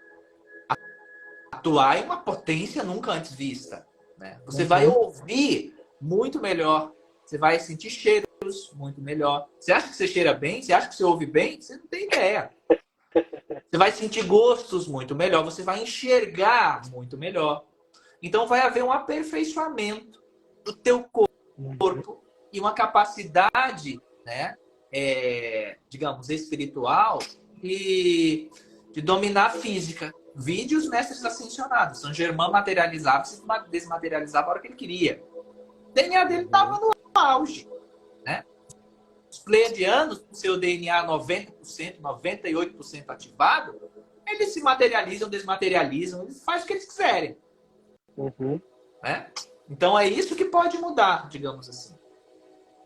atuar em uma potência nunca antes vista, né? Você vai ouvir muito melhor, você vai sentir cheiros muito melhor. Você acha que você cheira bem? Você acha que você ouve bem? Você não tem ideia. Você vai sentir gostos muito melhor, você vai enxergar muito melhor. Então vai haver um aperfeiçoamento do teu corpo e uma capacidade, né, digamos, espiritual de dominar a física. Vide os mestres ascensionados. São Germain materializava e desmaterializava a hora que ele queria. O DNA dele estava no auge, né? Os pleiadianos, com seu DNA 90%, 98% ativado, eles se materializam, desmaterializam, eles fazem o que eles quiserem. Né? Então é isso que pode mudar, digamos assim.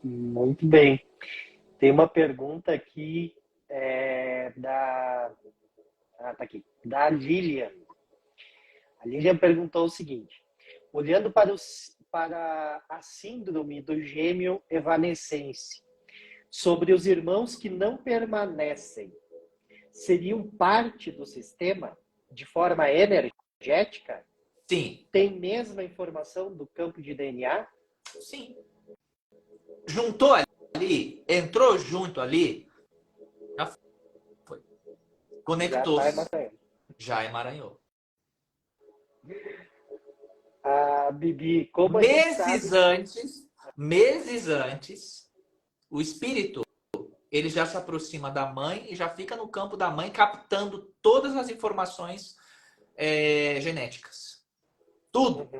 Muito bem. Tem uma pergunta aqui tá aqui, da Lilian. A Lilian perguntou o seguinte: olhando para a síndrome do gêmeo evanescente, sobre os irmãos que não permanecem, seriam parte do sistema de forma energética? Sim. Tem mesma informação do campo de DNA? Sim. Juntou ali, entrou junto ali, já foi. Conectou. Já emaranhou. A Bibi, como meses antes, o espírito, ele já se aproxima da mãe e já fica no campo da mãe captando todas as informações genéticas. Tudo.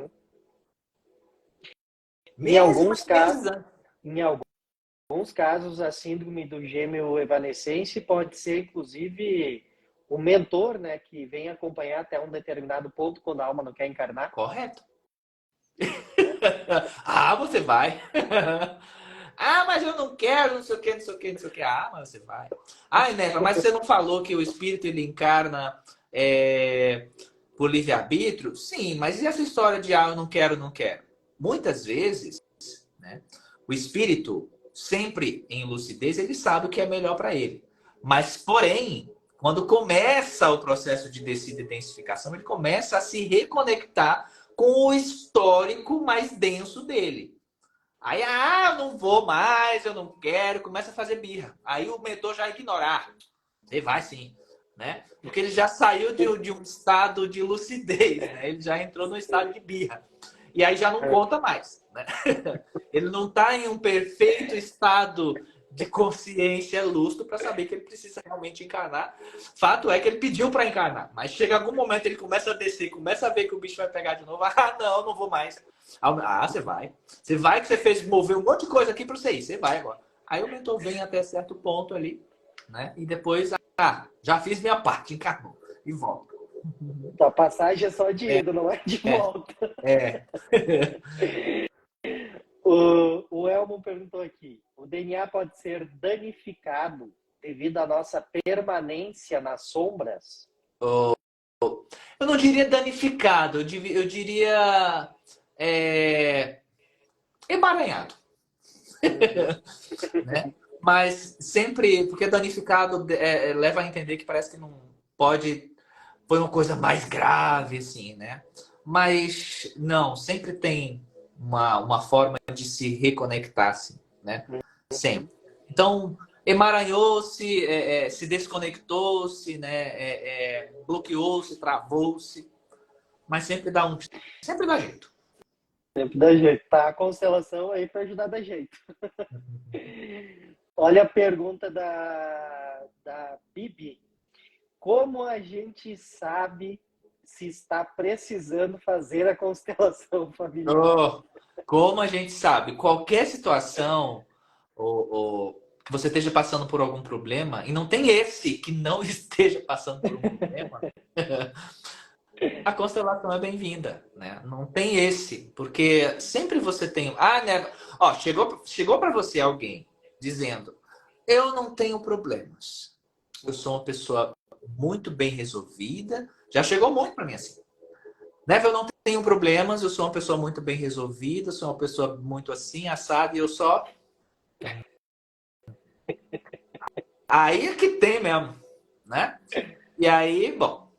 Em alguns casos, a síndrome do gêmeo evanescente pode ser, inclusive, o mentor, né, que vem acompanhar até um determinado ponto quando a alma não quer encarnar. Correto. Ah, você vai. Ah, mas eu não quero, não sei o que, não sei o que, não sei o que. Ah, mas você vai. Ai, Neva, mas você não falou que o espírito ele encarna por livre-arbítrio? Sim, mas e essa história de eu não quero, não quero? Muitas vezes, né, o espírito, sempre em lucidez, ele sabe o que é melhor para ele. Mas, porém, quando começa o processo de desidensificação, ele começa a se reconectar com o histórico mais denso dele. Aí, eu não vou mais, eu não quero, começa a fazer birra. Aí o mentor já ignorar. Você vai sim, né? Porque ele já saiu de um estado de lucidez, né? Ele já entrou no estado de birra. E aí já não conta mais, né? Ele não está em um perfeito estado de consciência lúcido para saber que ele precisa realmente encarnar. Fato é que ele pediu para encarnar, mas chega algum momento ele começa a descer, começa a ver que o bicho vai pegar de novo. Não vou mais. Você vai. Você vai que você fez mover um monte de coisa aqui para você ir. Você vai agora. Aí o mentor vem até certo ponto ali, né? E depois, já fiz minha parte, encarnou e volta. A passagem é só de ida, não é de volta. O Elmo perguntou aqui: o DNA pode ser danificado devido à nossa permanência nas sombras? Eu não diria danificado, eu diria emaranhado. Né? Mas sempre, porque danificado leva a entender que parece que não pode, foi uma coisa mais grave, assim, né? Mas não, sempre tem uma forma de se reconectar, assim, né? Sempre. Então, emaranhou-se, se desconectou-se, né? Bloqueou-se, travou-se, mas sempre dá jeito. Sempre dá jeito. Tá a constelação aí para ajudar da jeito. Olha a pergunta da Bibi. Como a gente sabe se está precisando fazer a constelação familiar? Oh, como a gente sabe, qualquer situação que você esteja passando por algum problema, e não tem esse que não esteja passando por um problema, a constelação é bem-vinda, né? Não tem esse, porque sempre você tem. Ah, né? Ó, chegou para você alguém dizendo: eu não tenho problemas. Eu sou uma pessoa muito bem resolvida. Já chegou muito para mim assim. Né? Eu não tenho problemas, eu sou uma pessoa muito bem resolvida, sou uma pessoa muito assim, assada, e eu só. Aí é que tem mesmo, né? E aí, bom,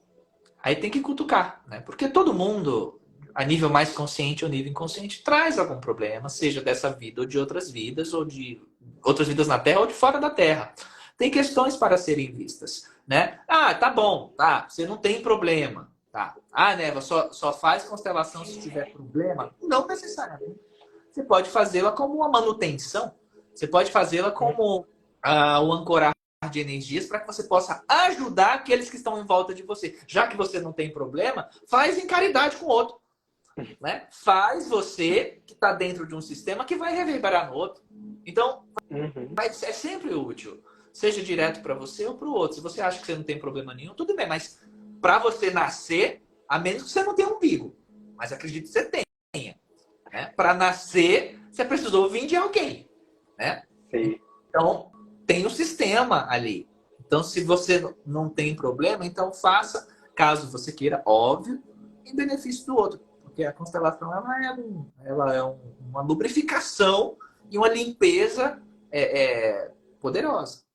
aí tem que cutucar, né? Porque todo mundo, a nível mais consciente ou nível inconsciente, traz algum problema, seja dessa vida ou de outras vidas, ou de outras vidas na Terra ou de fora da Terra. Tem questões para serem vistas, né? Ah, tá bom, tá, você não tem problema, tá? Ah, Neva, só faz constelação se tiver problema? Não necessariamente. Você pode fazê-la como uma manutenção, você pode fazê-la como o ancorar de energias para que você possa ajudar aqueles que estão em volta de você. Já que você não tem problema, faz em caridade com o outro. Né? Faz você que está dentro de um sistema que vai reverberar no outro. Então, é sempre útil. Seja direto para você ou para o outro. Se você acha que você não tem problema nenhum, tudo bem. Mas para você nascer, a menos que você não tenha um umbigo. Mas acredito que você tenha. Né? Para nascer, você precisou vir de alguém. Né? Sim. Então, tem um sistema ali. Então, se você não tem problema, então faça, caso você queira, óbvio, em benefício do outro. Porque a constelação ela é uma lubrificação e uma limpeza poderosa.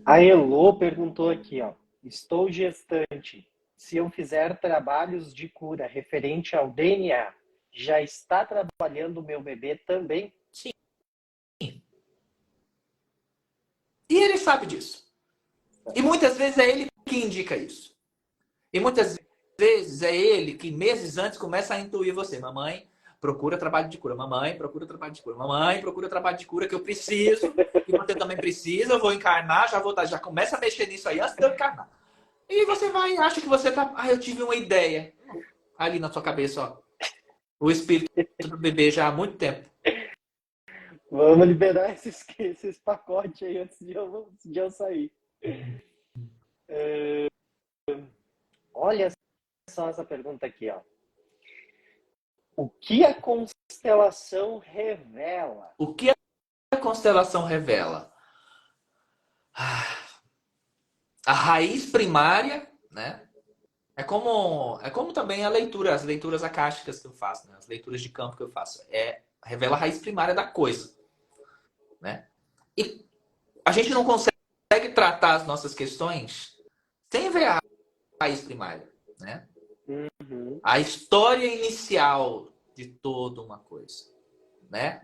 A Elô perguntou aqui, ó. Estou gestante. Se eu fizer trabalhos de cura referente ao DNA, já está trabalhando o meu bebê também? Sim. E ele sabe disso. E muitas vezes é ele que indica isso. E muitas vezes é ele que meses antes começa a intuir você. Mamãe, procura trabalho de cura. Mamãe, procura trabalho de cura. Mamãe, procura trabalho de cura que eu preciso. E você também precisa. Eu vou encarnar, já começa a mexer nisso aí antes de eu encarnar. E você vai e acha que você tá... Ah, eu tive uma ideia. Ali na sua cabeça, ó. O espírito do bebê já há muito tempo. Vamos liberar esses pacotes aí antes de eu sair. Olha só essa pergunta aqui, ó. O que a constelação revela? O que a constelação revela? A raiz primária, né? É como também as leituras acásticas que eu faço, né? As leituras de campo que eu faço. Revela a raiz primária da coisa, né? E a gente não consegue tratar as nossas questões sem ver a raiz primária, né? A história inicial de toda uma coisa, né?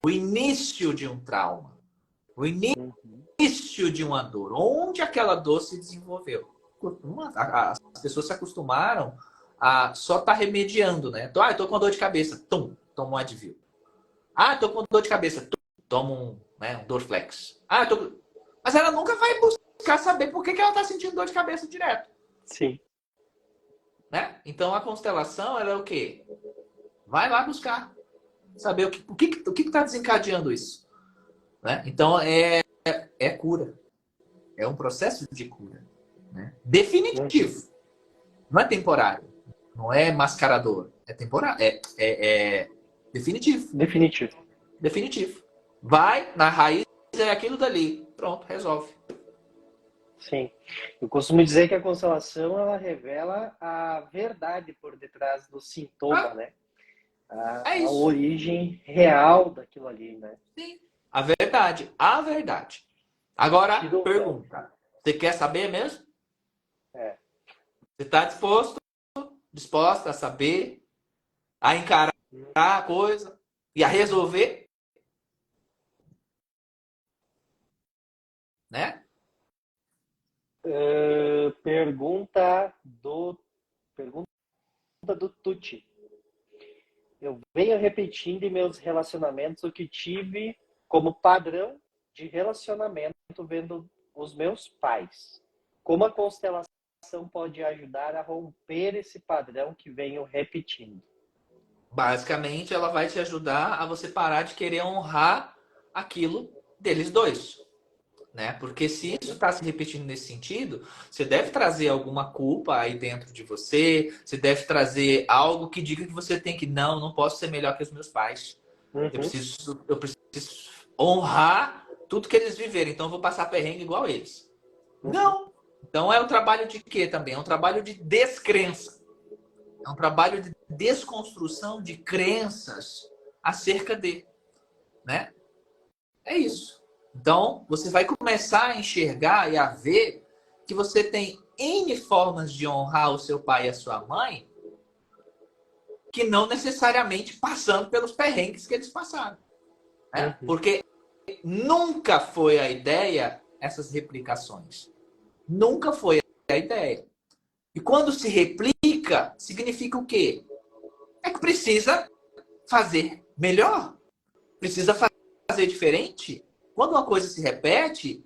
O início de um trauma, o início de uma dor, onde aquela dor se desenvolveu. As pessoas se acostumaram a só estar remediando, né? Então, eu tô com dor de cabeça, toma um Advil. Tô com dor de cabeça, toma um Dorflex. Mas ela nunca vai buscar saber por que ela está sentindo dor de cabeça direto. Sim. Né? Então a constelação ela é o quê? Vai lá buscar. Saber o que está desencadeando isso. Né? Então é cura. É um processo de cura. Né? Definitivo. Não é temporário. Não é mascarador. É temporário. É definitivo. Definitivo. Vai na raiz, é aquilo dali. Pronto, resolve. Sim. Eu costumo dizer que a constelação ela revela a verdade por detrás do sintoma, né? A origem real daquilo ali, né? Sim. A verdade. Agora, pergunta. Você quer saber mesmo? Você está disposta a saber a encarar a coisa e a resolver, né? Pergunta do Tuti. Eu venho repetindo em meus relacionamentos o que tive como padrão de relacionamento vendo os meus pais. Como a constelação pode ajudar a romper esse padrão que venho repetindo? Basicamente, ela vai te ajudar a você parar de querer honrar aquilo deles dois, né? Porque se isso está se repetindo nesse sentido, você deve trazer alguma culpa aí dentro de você, você deve trazer algo que diga que você tem que, não posso ser melhor que os meus pais. Eu preciso honrar tudo que eles viveram, então eu vou passar perrengue igual eles. Não! Então é um trabalho de quê também? É um trabalho de descrença. É um trabalho de desconstrução de crenças acerca de, né? É isso. Então, você vai começar a enxergar e a ver que você tem N formas de honrar o seu pai e a sua mãe, que não necessariamente passando pelos perrengues que eles passaram. Né? Porque nunca foi a ideia essas replicações. Nunca foi a ideia. E quando se replica, significa o quê? É que precisa fazer melhor. Precisa fazer diferente. Quando uma coisa se repete,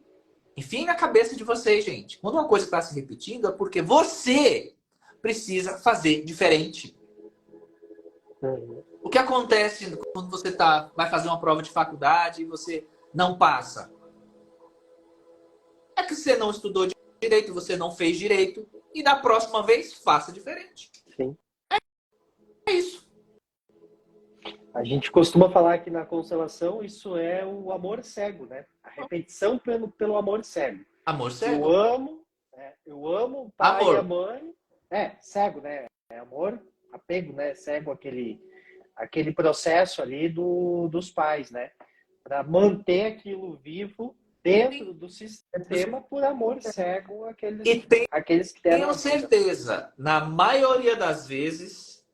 enfim, na cabeça de vocês, gente. Quando uma coisa está se repetindo, é porque você precisa fazer diferente. O que acontece quando você vai fazer uma prova de faculdade e você não passa? É que você não estudou direito, você não fez direito. E da próxima vez, faça diferente. Sim. É isso. A gente costuma falar que na constelação isso é o amor cego, né? A repetição pelo amor cego. Amor cego. Eu amo o pai amor. e a mãe. Cego, né? É amor, apego, né? Cego, aquele processo ali dos pais, né? Para manter aquilo vivo dentro do sistema por amor cego aqueles que deram. Tenho certeza, na maioria das vezes,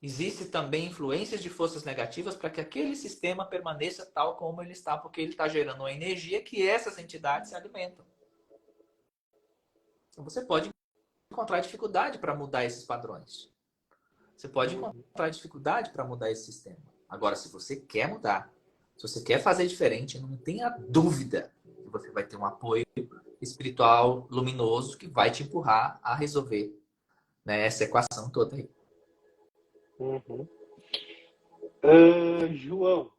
existe também influências de forças negativas para que aquele sistema permaneça tal como ele está, porque ele está gerando uma energia que essas entidades se alimentam. Então você pode encontrar dificuldade para mudar esses padrões. Você pode encontrar dificuldade para mudar esse sistema. Agora, se você quer mudar, se você quer fazer diferente, não tenha dúvida que você vai ter um apoio espiritual luminoso que vai te empurrar a resolver, né, essa equação toda aí. João,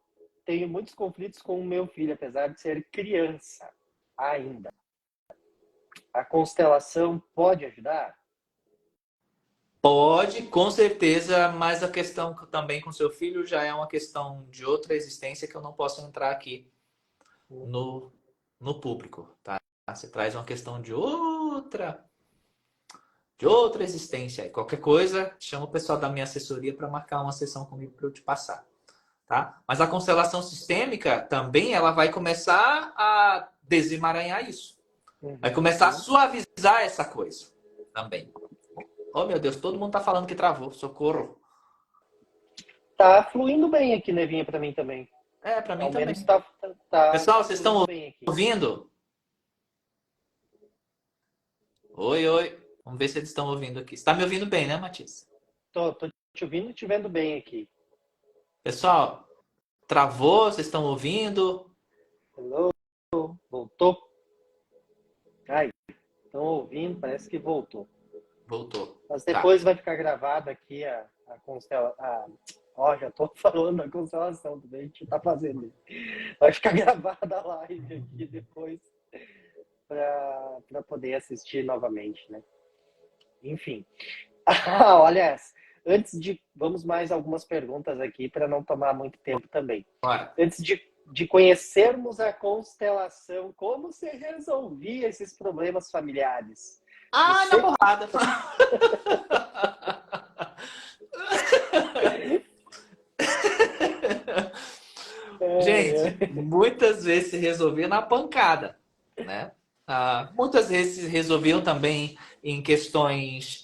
tenho muitos conflitos com o meu filho, apesar de ser criança ainda. A constelação pode ajudar? Pode, com certeza, mas a questão também com seu filho já é uma questão de outra existência que eu não posso entrar aqui no público, tá? Você traz uma questão de outra existência aí. Qualquer coisa, chama o pessoal da minha assessoria para marcar uma sessão comigo para eu te passar, tá? Mas a constelação sistêmica também ela vai começar a desemaranhar isso. Vai começar a suavizar essa coisa também. Oh, meu Deus, todo mundo tá falando que travou. Socorro. Tá fluindo bem aqui, Nevinha, para mim também. Para mim Ao também. menos Pessoal, vocês estão ouvindo? Oi. Vamos ver se eles estão ouvindo aqui. Você tá me ouvindo bem, né, Matias? Tô te ouvindo e te vendo bem aqui. Pessoal, travou? Vocês estão ouvindo? Hello? Voltou? Ai, estão ouvindo, parece que voltou. Voltou. Mas depois vai ficar gravado aqui a constelação. Já tô falando da constelação também, a gente tá fazendo. Vai ficar gravada a live aqui depois para poder assistir novamente, né? Enfim. Olha, vamos mais algumas perguntas aqui para não tomar muito tempo também. Bora. Antes de conhecermos a constelação, como você resolvia esses problemas familiares? Na porrada. Gente, muitas vezes se resolvia na pancada, né? Muitas vezes se resolviam também em questões,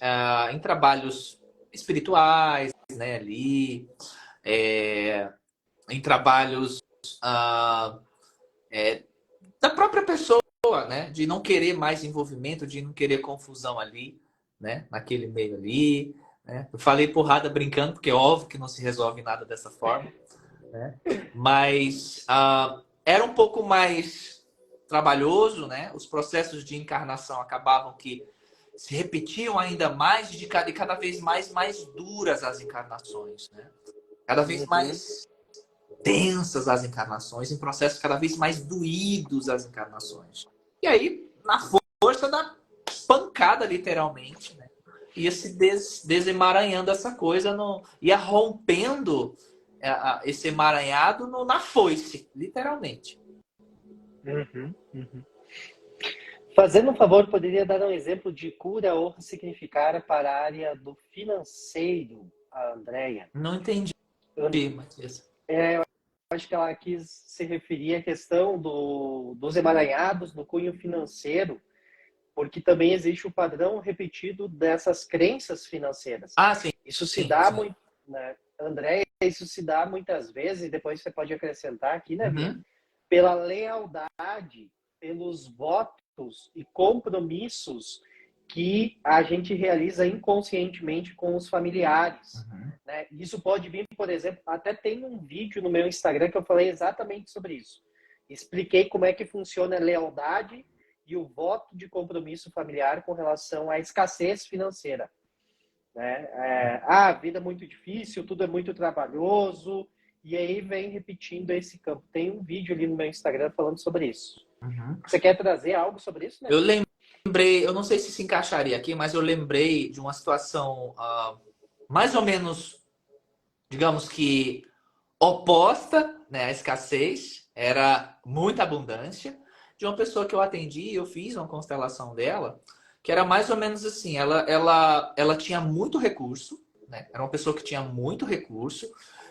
em trabalhos espirituais, né, ali, em trabalhos da própria pessoa, né, de não querer mais envolvimento, de não querer confusão ali, né, naquele meio ali, né. Eu falei porrada brincando, porque é óbvio que não se resolve nada dessa forma, né, mas era um pouco mais trabalhoso, né, os processos de encarnação acabavam que se repetiam ainda mais e cada vez mais duras as encarnações, né? Cada vez mais densas as encarnações, em processos cada vez mais doídos as encarnações. E aí, na força da pancada, literalmente, né? Ia se desemaranhando essa coisa, ia rompendo esse emaranhado na foice, literalmente. Fazendo um favor, poderia dar um exemplo de cura ou ressignificar para a área do financeiro, a Andrea? Não entendi, Matias. Eu acho que ela quis se referir à questão dos emaranhados no cunho financeiro, porque também existe o padrão repetido dessas crenças financeiras. Sim. Isso se dá muito, né, Andréia, isso se dá muitas vezes, e depois você pode acrescentar aqui, né, pela lealdade, pelos votos e compromissos que a gente realiza inconscientemente com os familiares. Né? Isso pode vir, por exemplo, até tem um vídeo no meu Instagram que eu falei exatamente sobre isso. Expliquei como é que funciona a lealdade e o voto de compromisso familiar com relação à escassez financeira. Né? A vida é muito difícil, tudo é muito trabalhoso, e aí vem repetindo esse campo. Tem um vídeo ali no meu Instagram falando sobre isso. Você quer trazer algo sobre isso, né? Eu lembrei, eu não sei se encaixaria aqui, mas eu lembrei de uma situação mais ou menos, digamos que oposta, né, à escassez, era muita abundância, de uma pessoa que eu atendi, eu fiz uma constelação dela, que era mais ou menos assim, ela tinha muito recurso, né? Era uma pessoa que tinha muito recurso,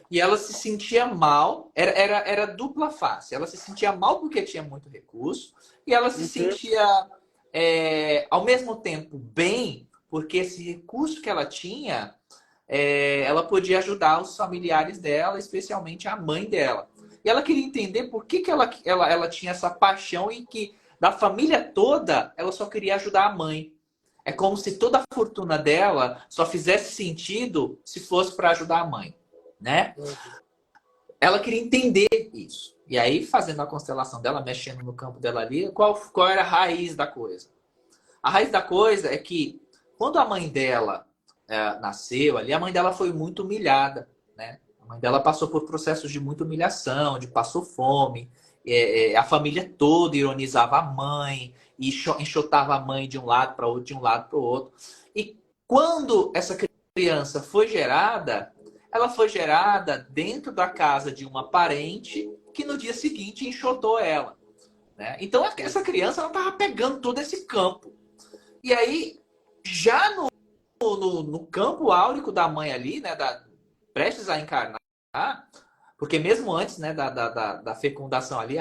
e ela se sentia mal, era dupla face, ela se sentia mal porque tinha muito recurso, e ela se sentia, ao mesmo tempo, bem, porque esse recurso que ela tinha, ela podia ajudar os familiares dela, especialmente a mãe dela. E ela queria entender por que ela tinha essa paixão em que, da família toda, ela só queria ajudar a mãe. É como se toda a fortuna dela só fizesse sentido se fosse para ajudar a mãe, né? Ela queria entender isso. E aí, fazendo a constelação dela, mexendo no campo dela ali, qual era a raiz da coisa? A raiz da coisa é que, quando a mãe dela nasceu ali, a mãe dela foi muito humilhada, né? A mãe dela passou por processos de muita humilhação, passou fome. A família toda ironizava a mãe, e enxotava a mãe de um lado para outro, de um lado para o outro. E quando essa criança foi gerada, ela foi gerada dentro da casa de uma parente que no dia seguinte enxotou ela, né? Então essa criança estava pegando todo esse campo. E aí, já no campo áurico da mãe ali, né, prestes a encarnar, porque mesmo antes, né, da fecundação ali,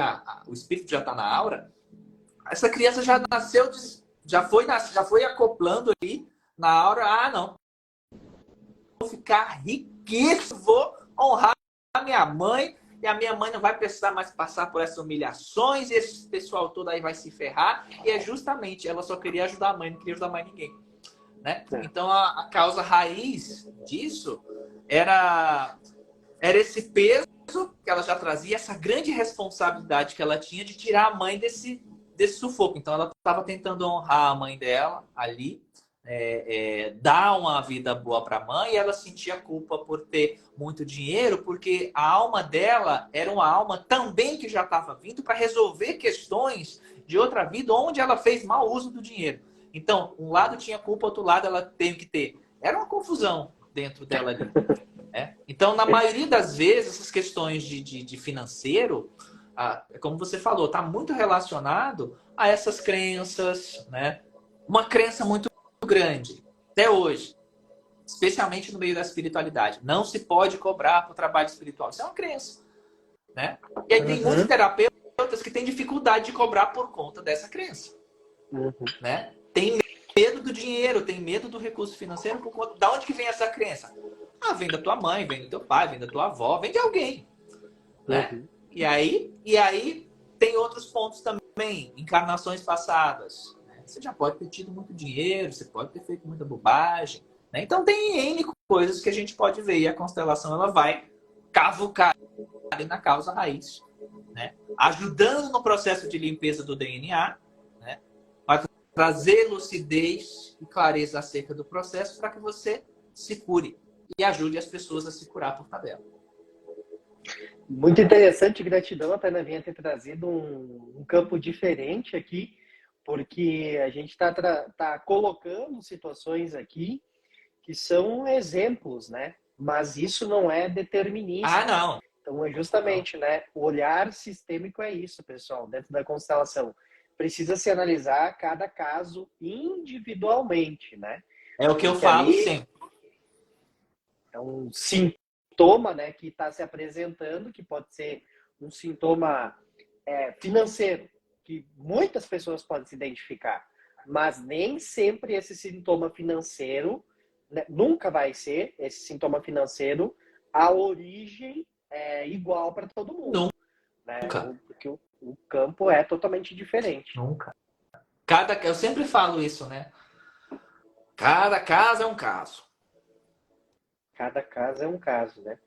o espírito já está na aura, essa criança já nasceu, já foi acoplando ali na aura, não, vou ficar riquíssimo, vou honrar a minha mãe, e a minha mãe não vai precisar mais passar por essas humilhações, e esse pessoal todo aí vai se ferrar, e é justamente, ela só queria ajudar a mãe, não queria ajudar mais ninguém. Né? Então a causa raiz disso era esse peso que ela já trazia, essa grande responsabilidade que ela tinha de tirar a mãe desse sufoco. Então ela estava tentando honrar a mãe dela ali, dar uma vida boa para a mãe, e ela sentia culpa por ter muito dinheiro, porque a alma dela era uma alma também que já estava vindo para resolver questões de outra vida onde ela fez mau uso do dinheiro. Então, um lado tinha culpa, outro lado ela teve que ter. Era uma confusão dentro dela ali. Né? Então, na maioria das vezes, essas questões de financeiro, como você falou, está muito relacionado a essas crenças, né? Uma crença muito grande, até hoje, especialmente no meio da espiritualidade. Não se pode cobrar por trabalho espiritual. Isso é uma crença. Né? E aí tem muitos terapeutas que têm dificuldade de cobrar por conta dessa crença. Né? Tem medo do dinheiro, tem medo do recurso financeiro por conta. Da onde que vem essa crença? Ah, vem da tua mãe, vem do teu pai, vem da tua avó, vem de alguém, né? Uhum. E aí tem outros pontos também, encarnações passadas. Né? Você já pode ter tido muito dinheiro, você pode ter feito muita bobagem. Né? Então tem N coisas que a gente pode ver. E a constelação ela vai cavucar ali na causa raiz, né? Ajudando no processo de limpeza do DNA, né? Vai trazer lucidez e clareza acerca do processo para que você se cure e ajude as pessoas a se curar por tabela. Muito interessante, gratidão até na Vinha ter trazido um campo diferente aqui, porque a gente tá colocando situações aqui que são exemplos, né? Mas isso não é Ah, determinístico. não. Então, é justamente, né? O olhar sistêmico é isso, pessoal, dentro da constelação. Precisa se analisar cada caso individualmente, né? É o que eu Porque falo ali sempre. é um sintoma, né, que está se apresentando, que pode ser um sintoma financeiro, que muitas pessoas podem se identificar, mas nem sempre esse sintoma financeiro, né, nunca vai ser esse sintoma financeiro a origem igual para todo mundo, né? Nunca. Porque o campo é totalmente diferente. Nunca. Eu sempre falo isso, né? Cada caso é um caso. Cada caso é um caso, né?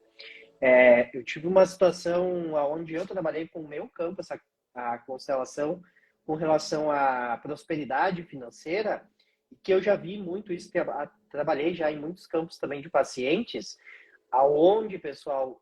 Eu tive uma situação onde eu trabalhei com o meu campo, a constelação, com relação à prosperidade financeira, e que eu já vi muito isso, trabalhei já em muitos campos também de pacientes, aonde, pessoal,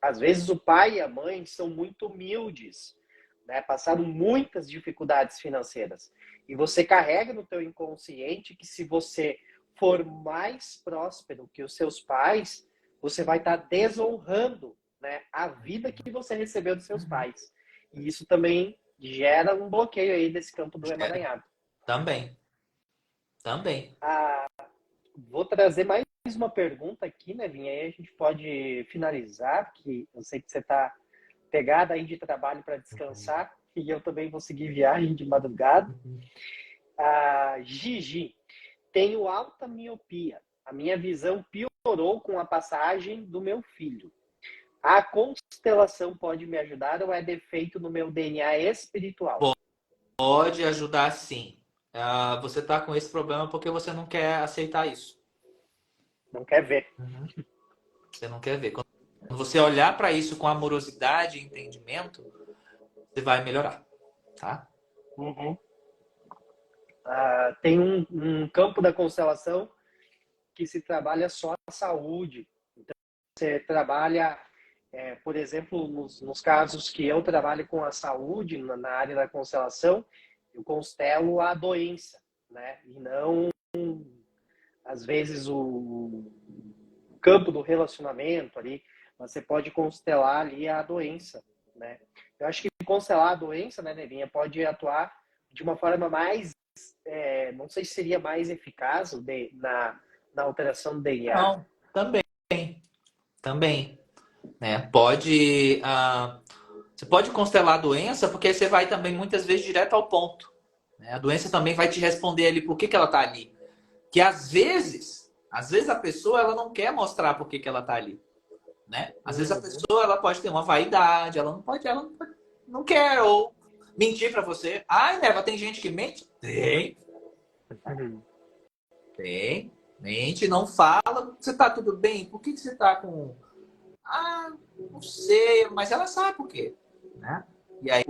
às vezes o pai e a mãe são muito humildes, né? Passaram muitas dificuldades financeiras. E você carrega no teu inconsciente que se você for mais próspero que os seus pais, você vai estar desonrando, né, a vida que você recebeu dos seus pais. E isso também gera um bloqueio aí desse campo do emaranhado. Também. Também. Vou trazer mais uma pergunta aqui, né, Vinha? Aí a gente pode finalizar, que eu sei que você está pegada aí de trabalho para descansar, e eu também vou seguir viagem de madrugada. Gigi, tenho alta miopia. A minha visão piorou com a passagem do meu filho. A constelação pode me ajudar ou é defeito no meu DNA espiritual? Pode ajudar sim. Você está com esse problema porque você não quer aceitar isso. Não quer ver. Você não quer ver. Quando você olhar para isso com amorosidade e entendimento, você vai melhorar. Tá? Uhum. Tem um campo da constelação que se trabalha só a saúde. Então, você trabalha, por exemplo, nos casos que eu trabalho com a saúde, na área da constelação, eu constelo a doença, né? E não, às vezes, o campo do relacionamento ali, você pode constelar ali a doença, né? Eu acho que constelar a doença, né, Nevinha, pode atuar de uma forma mais, não sei se seria mais eficaz na alteração do DNA. Não, também. Também. Né? Você pode constelar a doença porque você vai também muitas vezes direto ao ponto. Né? A doença também vai te responder ali por que ela está ali. Que às vezes a pessoa ela não quer mostrar por que ela está ali. Né? Às vezes a pessoa ela pode ter uma vaidade, ela não quer ou mentir para você. Ai, Neva, tem gente que mente? Tem. Tem. Mente, não fala. Você tá tudo bem? Por que você tá com... Ah, não sei, mas ela sabe por quê. Né? E aí,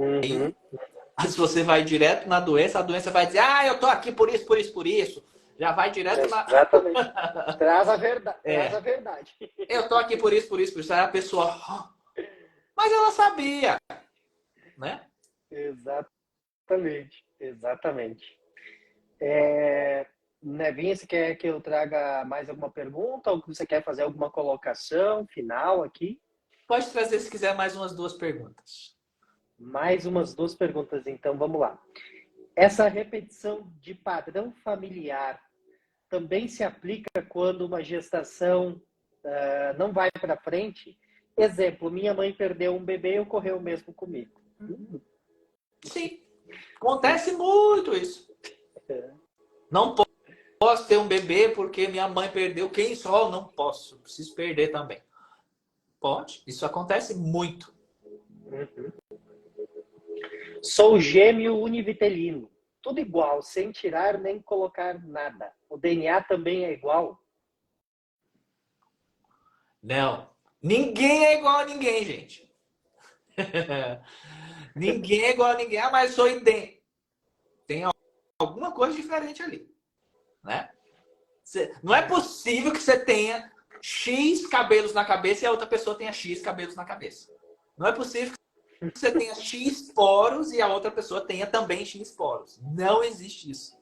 se você vai direto na doença, a doença vai dizer, eu tô aqui por isso, por isso, por isso. Já vai direto na... Exatamente. Traz a verdade. Traz a verdade. Eu tô aqui por isso, por isso, por isso. Aí a pessoa... Mas ela sabia. Né? Exatamente. Exatamente. Nevinha, você quer que eu traga mais alguma pergunta ou você quer fazer alguma colocação final aqui? Pode trazer, se quiser, mais umas 2 perguntas. Mais umas 2 perguntas, então vamos lá. Essa repetição de padrão familiar também se aplica quando uma gestação não vai para frente? Exemplo, minha mãe perdeu um bebê e ocorreu o mesmo comigo. Sim. Acontece muito isso. Não posso ter um bebê porque minha mãe perdeu. Quem só? Não posso. Preciso perder também. Pode. Isso acontece muito. Uhum. Sou gêmeo univitelino. Tudo igual, sem tirar nem colocar nada. O DNA também é igual? Não. Ninguém é igual a ninguém, gente. Ninguém é igual a ninguém. Ah, mas sou idêntico. Tem alguma coisa diferente ali, né? Não é possível que você tenha X cabelos na cabeça e a outra pessoa tenha X cabelos na cabeça. Não é possível que você tenha X poros e a outra pessoa tenha também X poros. Não existe isso.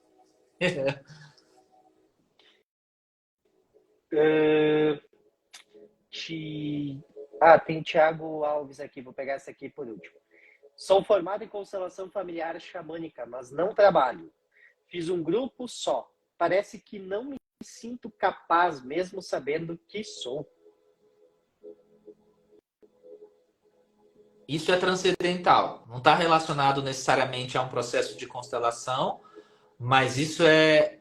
Tem Thiago Alves aqui, vou pegar essa aqui por último. Sou formado em constelação familiar xamânica, mas não trabalho. Fiz um grupo só. Parece que não me sinto capaz, mesmo sabendo que sou. Isso é transcendental. Não está relacionado necessariamente a um processo de constelação, mas isso é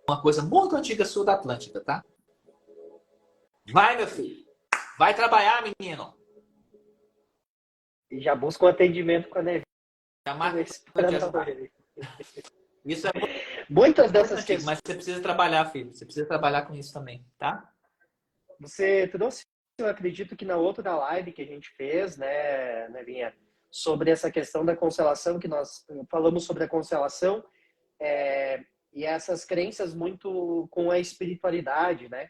uma coisa muito antiga sul da Atlântida, tá? Vai, meu filho. Vai trabalhar, menino. E já busco um atendimento com a Nevinha. Já marca isso é Muitas dessas antigo, questões. mas você precisa trabalhar, filho. Você precisa trabalhar com isso também, tá? Você trouxe, eu acredito que na outra live que a gente fez, né, Nevinha, sobre essa questão da constelação, que nós falamos sobre a constelação e essas crenças muito com a espiritualidade, né?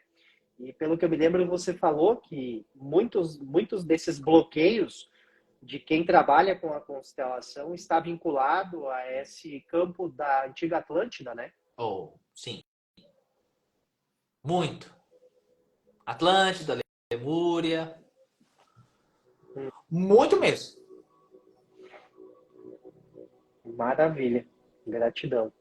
E pelo que eu me lembro, você falou que muitos desses bloqueios de quem trabalha com a constelação está vinculado a esse campo da antiga Atlântida, né? Oh, sim. Muito. Atlântida, Lemúria. Muito mesmo. Maravilha. Gratidão.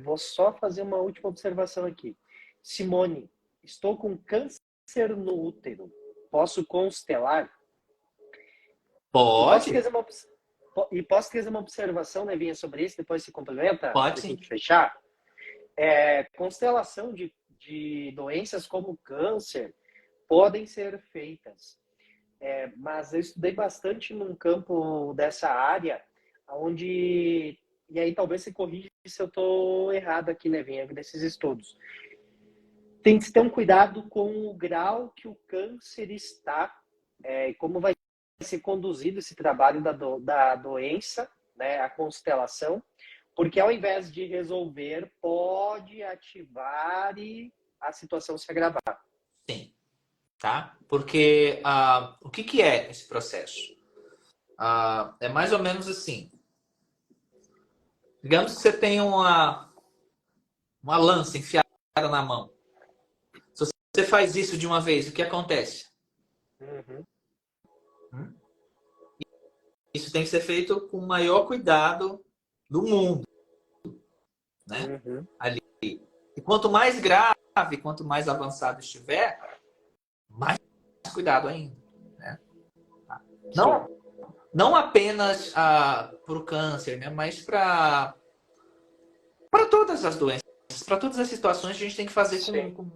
Vou só fazer uma última observação aqui. Simone, estou com câncer no útero. Posso constelar? Pode? Posso trazer uma observação, Nevinha, sobre isso? Depois se complementa? Pode, para a sim. gente fechar? Constelação de doenças como câncer podem ser feitas. Mas eu estudei bastante num campo dessa área, onde... E aí talvez você corrija se eu estou errado aqui, Nevinha, desses estudos. Tem que ter um cuidado com o grau que o câncer está, como vai ser conduzido esse trabalho da doença, né, a constelação, porque ao invés de resolver, pode ativar e a situação se agravar. Sim. Tá? Porque o que é esse processo? É mais ou menos assim. Digamos que você tem uma lança enfiada na mão. Se você faz isso de uma vez, o que acontece? Uhum. Isso tem que ser feito com o maior cuidado do mundo, né? Uhum. Ali. E quanto mais grave, quanto mais avançado estiver, mais cuidado ainda, né? Não apenas para o câncer, né? Mas para todas as doenças, para todas as situações, a gente tem que fazer com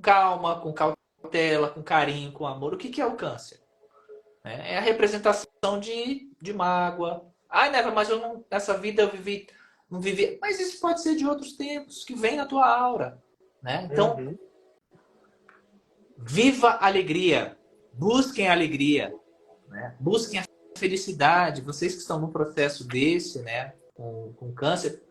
calma, com cautela, com carinho, com amor. O que é o câncer? É a representação de mágoa. Ai, Neva, mas nessa vida eu não vivi. Mas isso pode ser de outros tempos, que vem na tua aura, né? Então, viva a alegria, busquem a alegria, né? Busquem a felicidade. Vocês que estão no processo desse, né, com câncer,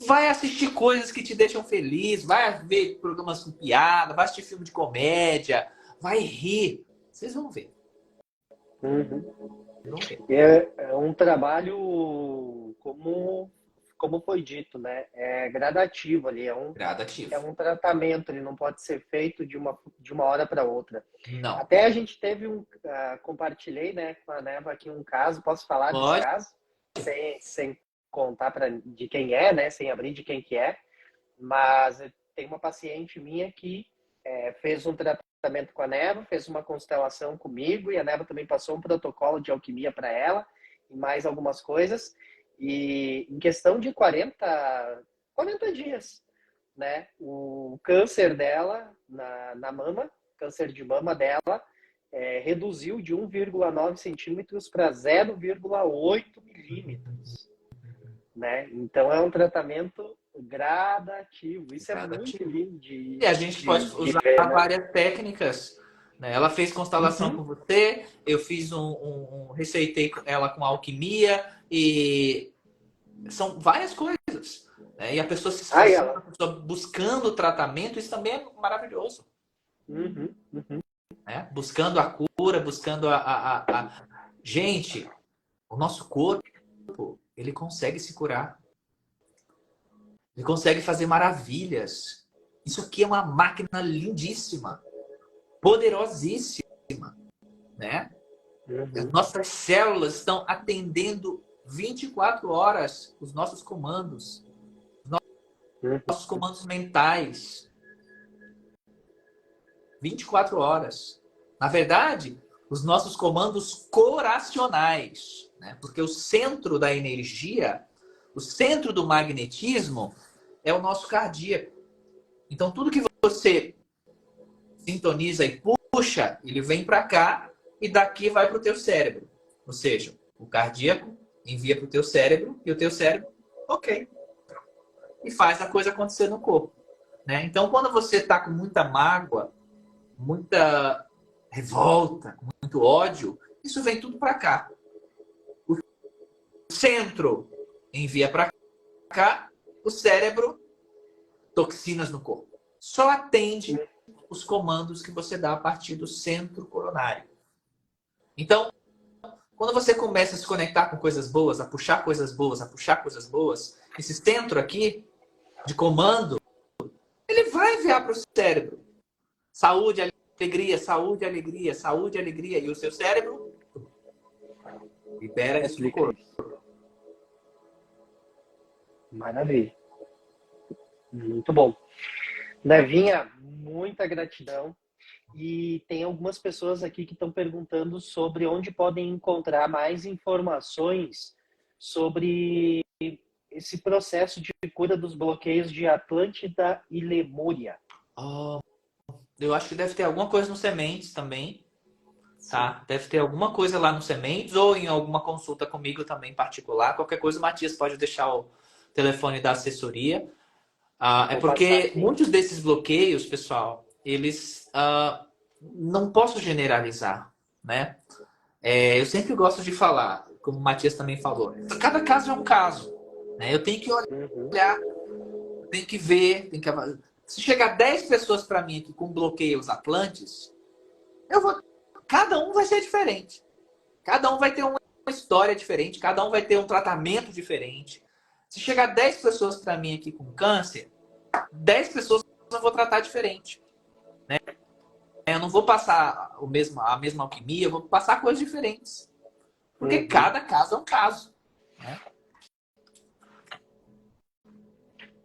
vai assistir coisas que te deixam feliz, vai ver programas com piada, vai assistir filme de comédia, vai rir. Vocês vão ver. É um trabalho, como foi dito, né? É gradativo ali, Gradativo. É um tratamento, ele não pode ser feito de uma hora para outra. Não. Até a gente teve compartilhei, né, com a Neva aqui um caso, posso falar desse caso? Sem contar de quem é, né? Sem abrir de quem que é. Mas tem uma paciente minha que fez um tratamento com a Neva, fez uma constelação comigo e a Neva também passou um protocolo de alquimia para ela e mais algumas coisas. E em questão de 40 40 dias, né? O câncer dela na mama, câncer de mama dela, reduziu de 1,9 centímetros para 0,8 milímetros, né? Então é um tratamento gradativo. Isso é muito lindo E a gente pode usar ver, né? várias técnicas, né? Ela fez constelação com você, eu fiz receitei ela com alquimia, e são várias coisas, né? E a pessoa se esforçando, a pessoa buscando o tratamento, isso também é maravilhoso. Né? Buscando a cura, buscando Gente, o nosso corpo, ele consegue se curar. Ele consegue fazer maravilhas. Isso aqui é uma máquina lindíssima, poderosíssima, né? As nossas células estão atendendo 24 horas os nossos comandos, nossos comandos mentais. 24 horas. Na verdade, os nossos comandos coracionais, né? Porque o centro da energia, o centro do magnetismo é o nosso cardíaco. Então, tudo que você sintoniza e puxa, ele vem para cá e daqui vai para o teu cérebro. Ou seja, o cardíaco envia para o teu cérebro e o teu cérebro, ok. E faz a coisa acontecer no corpo. Né? Então, quando você está com muita mágoa, muita revolta, muito ódio, isso vem tudo para cá. O centro envia para cá, o cérebro, toxinas no corpo. Só atende os comandos que você dá a partir do centro coronário. Então, quando você começa a se conectar com coisas boas, a puxar coisas boas, a puxar coisas boas, esse centro aqui de comando, ele vai enviar para o cérebro. Saúde, alegria, saúde, alegria, saúde, alegria. E o seu cérebro libera isso no corpo. Maravilha. Muito bom. Nevinha, muita gratidão. E tem algumas pessoas aqui que estão perguntando sobre onde podem encontrar mais informações sobre esse processo de cura dos bloqueios de Atlântida e Lemúria. Eu acho que deve ter alguma coisa no Sementes também. Tá? Deve ter alguma coisa lá no Sementes ou em alguma consulta comigo também particular. Qualquer coisa, o Matias pode deixar o telefone da assessoria. É porque muitos desses bloqueios, pessoal, eles não posso generalizar, né? Eu sempre gosto de falar, como o Matias também falou, cada caso é um caso, né? Eu tenho que olhar, tenho que ver, tenho que avaliar. Se chegar 10 pessoas para mim aqui com bloqueios atlantes, cada um vai ser diferente. Cada um vai ter uma história diferente, cada um vai ter um tratamento diferente. Se chegar 10 pessoas para mim aqui com câncer, 10 pessoas eu vou tratar diferente. Né? Eu não vou passar a mesma alquimia, eu vou passar coisas diferentes. Porque cada caso é um caso. Né?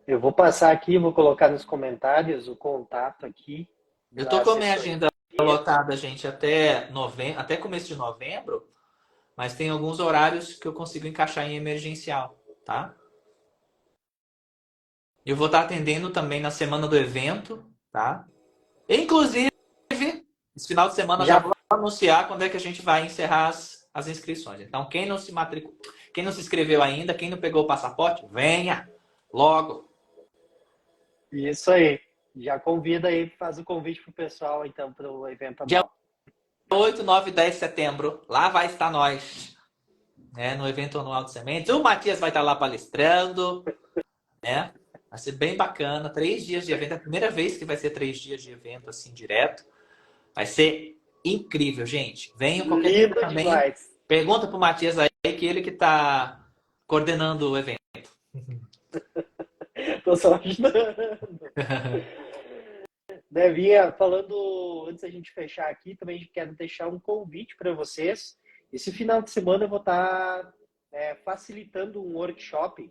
Eu vou passar aqui, vou colocar nos comentários o contato aqui. Eu tô com a minha agenda lotada, gente, até começo de novembro, mas tem alguns horários que eu consigo encaixar em emergencial, tá? Eu vou estar atendendo também na semana do evento, tá? Inclusive, esse final de semana já vou anunciar quando é que a gente vai encerrar as inscrições. Então, quem não se inscreveu ainda, quem não pegou o passaporte, venha logo. Isso aí. Já convida aí, faz o convite pro pessoal, então, para o evento anual. Dia 8, 9 e 10 de setembro, lá vai estar nós, né, no evento anual de Sementes. O Matias vai estar lá palestrando, né? Vai ser bem bacana. 3 dias de evento. É a primeira vez que vai ser 3 dias de evento assim, direto. Vai ser incrível, gente. Venham qualquer coisa também. Demais. Pergunta pro Matias aí, que ele que tá coordenando o evento. Tô só ajudando. Nevinha, falando, antes da gente fechar aqui, também quero deixar um convite para vocês. Esse final de semana eu vou estar facilitando um workshop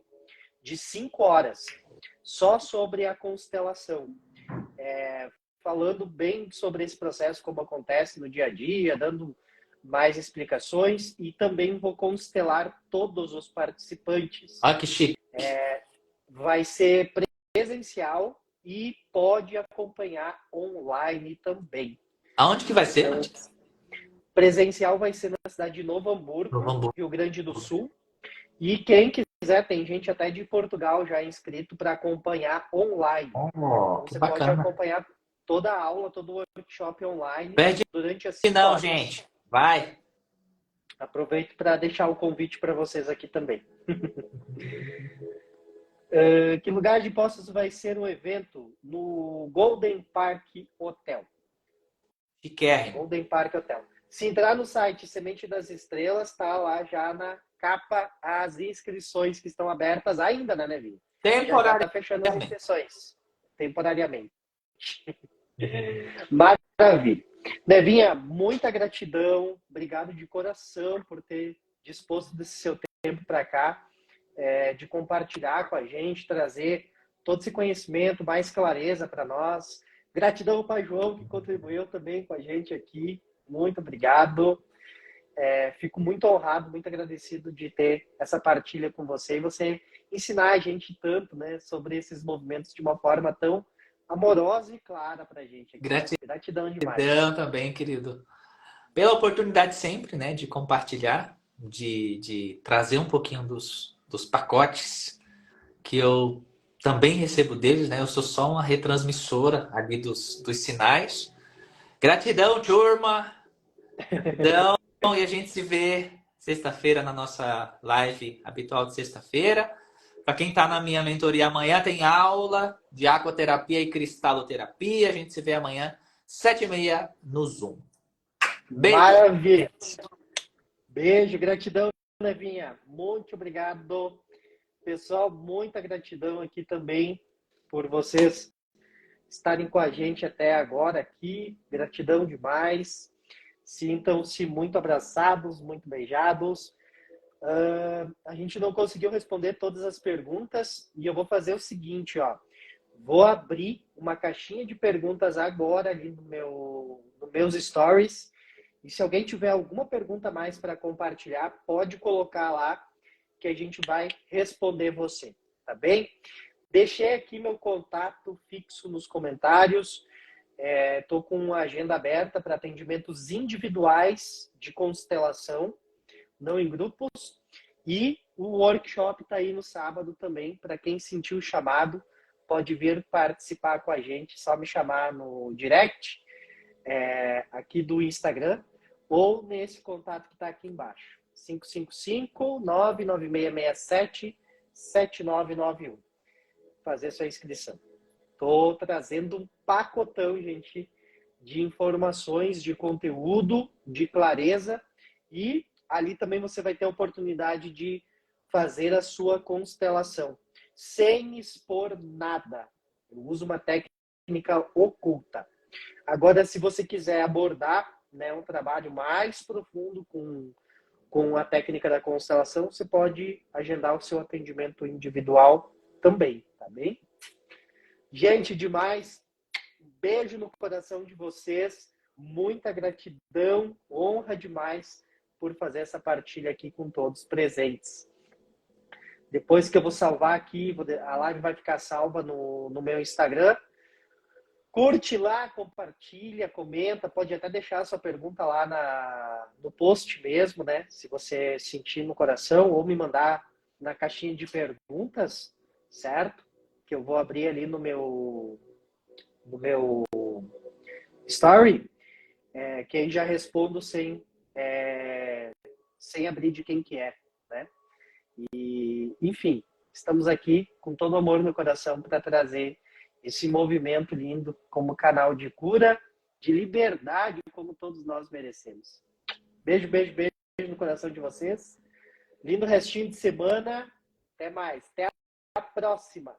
de 5 horas, só sobre a constelação. Falando bem sobre esse processo, como acontece no dia a dia, dando mais explicações, e também vou constelar todos os participantes. Ah, que chique. vai ser presencial e pode acompanhar online também. Aonde que vai ser? Então, presencial vai ser na cidade de Novo Hamburgo, Novo Hamburgo. Rio Grande do Sul. E quem quiser, tem gente até de Portugal já inscrito para acompanhar online. Oh, Então, que você pode bacana. acompanhar toda a aula, todo o workshop online Perde durante as 5 não, horas. gente. Vai. Aproveito para deixar o convite para vocês aqui também. Que lugar de Poços vai ser o evento? No Golden Park Hotel. Chiquérrimo. Golden Park Hotel. Se entrar no site Semente das Estrelas, tá lá já na capa as inscrições que estão abertas ainda, né, Nevinho? Já tá fechando as inscrições. Temporariamente. Maravilha. Nevinha, muita gratidão. Obrigado de coração por ter disposto desse seu tempo para cá, de compartilhar com a gente, trazer todo esse conhecimento, mais clareza para nós. Gratidão ao Pai João, que contribuiu também com a gente aqui. Muito obrigado. Fico muito honrado, muito agradecido de ter essa partilha com você e você ensinar a gente tanto, né, sobre esses movimentos de uma forma tão amorosa e clara para a gente. Gratidão demais. Gratidão também, querido. Pela oportunidade sempre, né, de compartilhar, de trazer um pouquinho dos pacotes que eu também recebo deles, né? Eu sou só uma retransmissora ali dos sinais. Gratidão, turma. Gratidão. E a gente se vê sexta-feira na nossa live habitual de sexta-feira. Para quem está na minha mentoria, amanhã tem aula de aquaterapia e cristaloterapia. A gente se vê amanhã, 7h30, no Zoom. Beijo. Maravilha. Beijo, gratidão, Nevinha. Muito obrigado. Pessoal, muita gratidão aqui também por vocês estarem com a gente até agora aqui. Gratidão demais. Sintam-se muito abraçados, muito beijados. A gente não conseguiu responder todas as perguntas e eu vou fazer o seguinte, ó. Vou abrir uma caixinha de perguntas agora ali nos meus stories. E se alguém tiver alguma pergunta a mais para compartilhar, pode colocar lá que a gente vai responder você, tá bem? Deixei aqui meu contato fixo nos comentários. Estou com uma agenda aberta para atendimentos individuais de constelação, não em grupos. E o workshop está aí no sábado também. Para quem sentiu o chamado, pode vir participar com a gente. Só me chamar no direct aqui do Instagram ou nesse contato que está aqui embaixo. 555-99667-7991. Fazer sua inscrição. Estou trazendo um pacotão, gente, de informações, de conteúdo, de clareza. E ali também você vai ter a oportunidade de fazer a sua constelação, sem expor nada. Eu uso uma técnica oculta. Agora, se você quiser abordar, né, um trabalho mais profundo com a técnica da constelação, você pode agendar o seu atendimento individual também, tá bem? Gente, demais. Beijo no coração de vocês. Muita gratidão, honra demais por fazer essa partilha aqui com todos presentes. Depois que eu vou salvar aqui, a live vai ficar salva no meu Instagram. Curte lá, compartilha, comenta, pode até deixar a sua pergunta lá no post mesmo, né? Se você sentir no coração, ou me mandar na caixinha de perguntas, certo? Que eu vou abrir ali no meu story, que aí já respondo sem abrir de quem que é, né? E, enfim, estamos aqui com todo amor no coração para trazer esse movimento lindo como canal de cura, de liberdade, como todos nós merecemos. Beijo, beijo, beijo no coração de vocês. Lindo restinho de semana. Até mais. Até a próxima.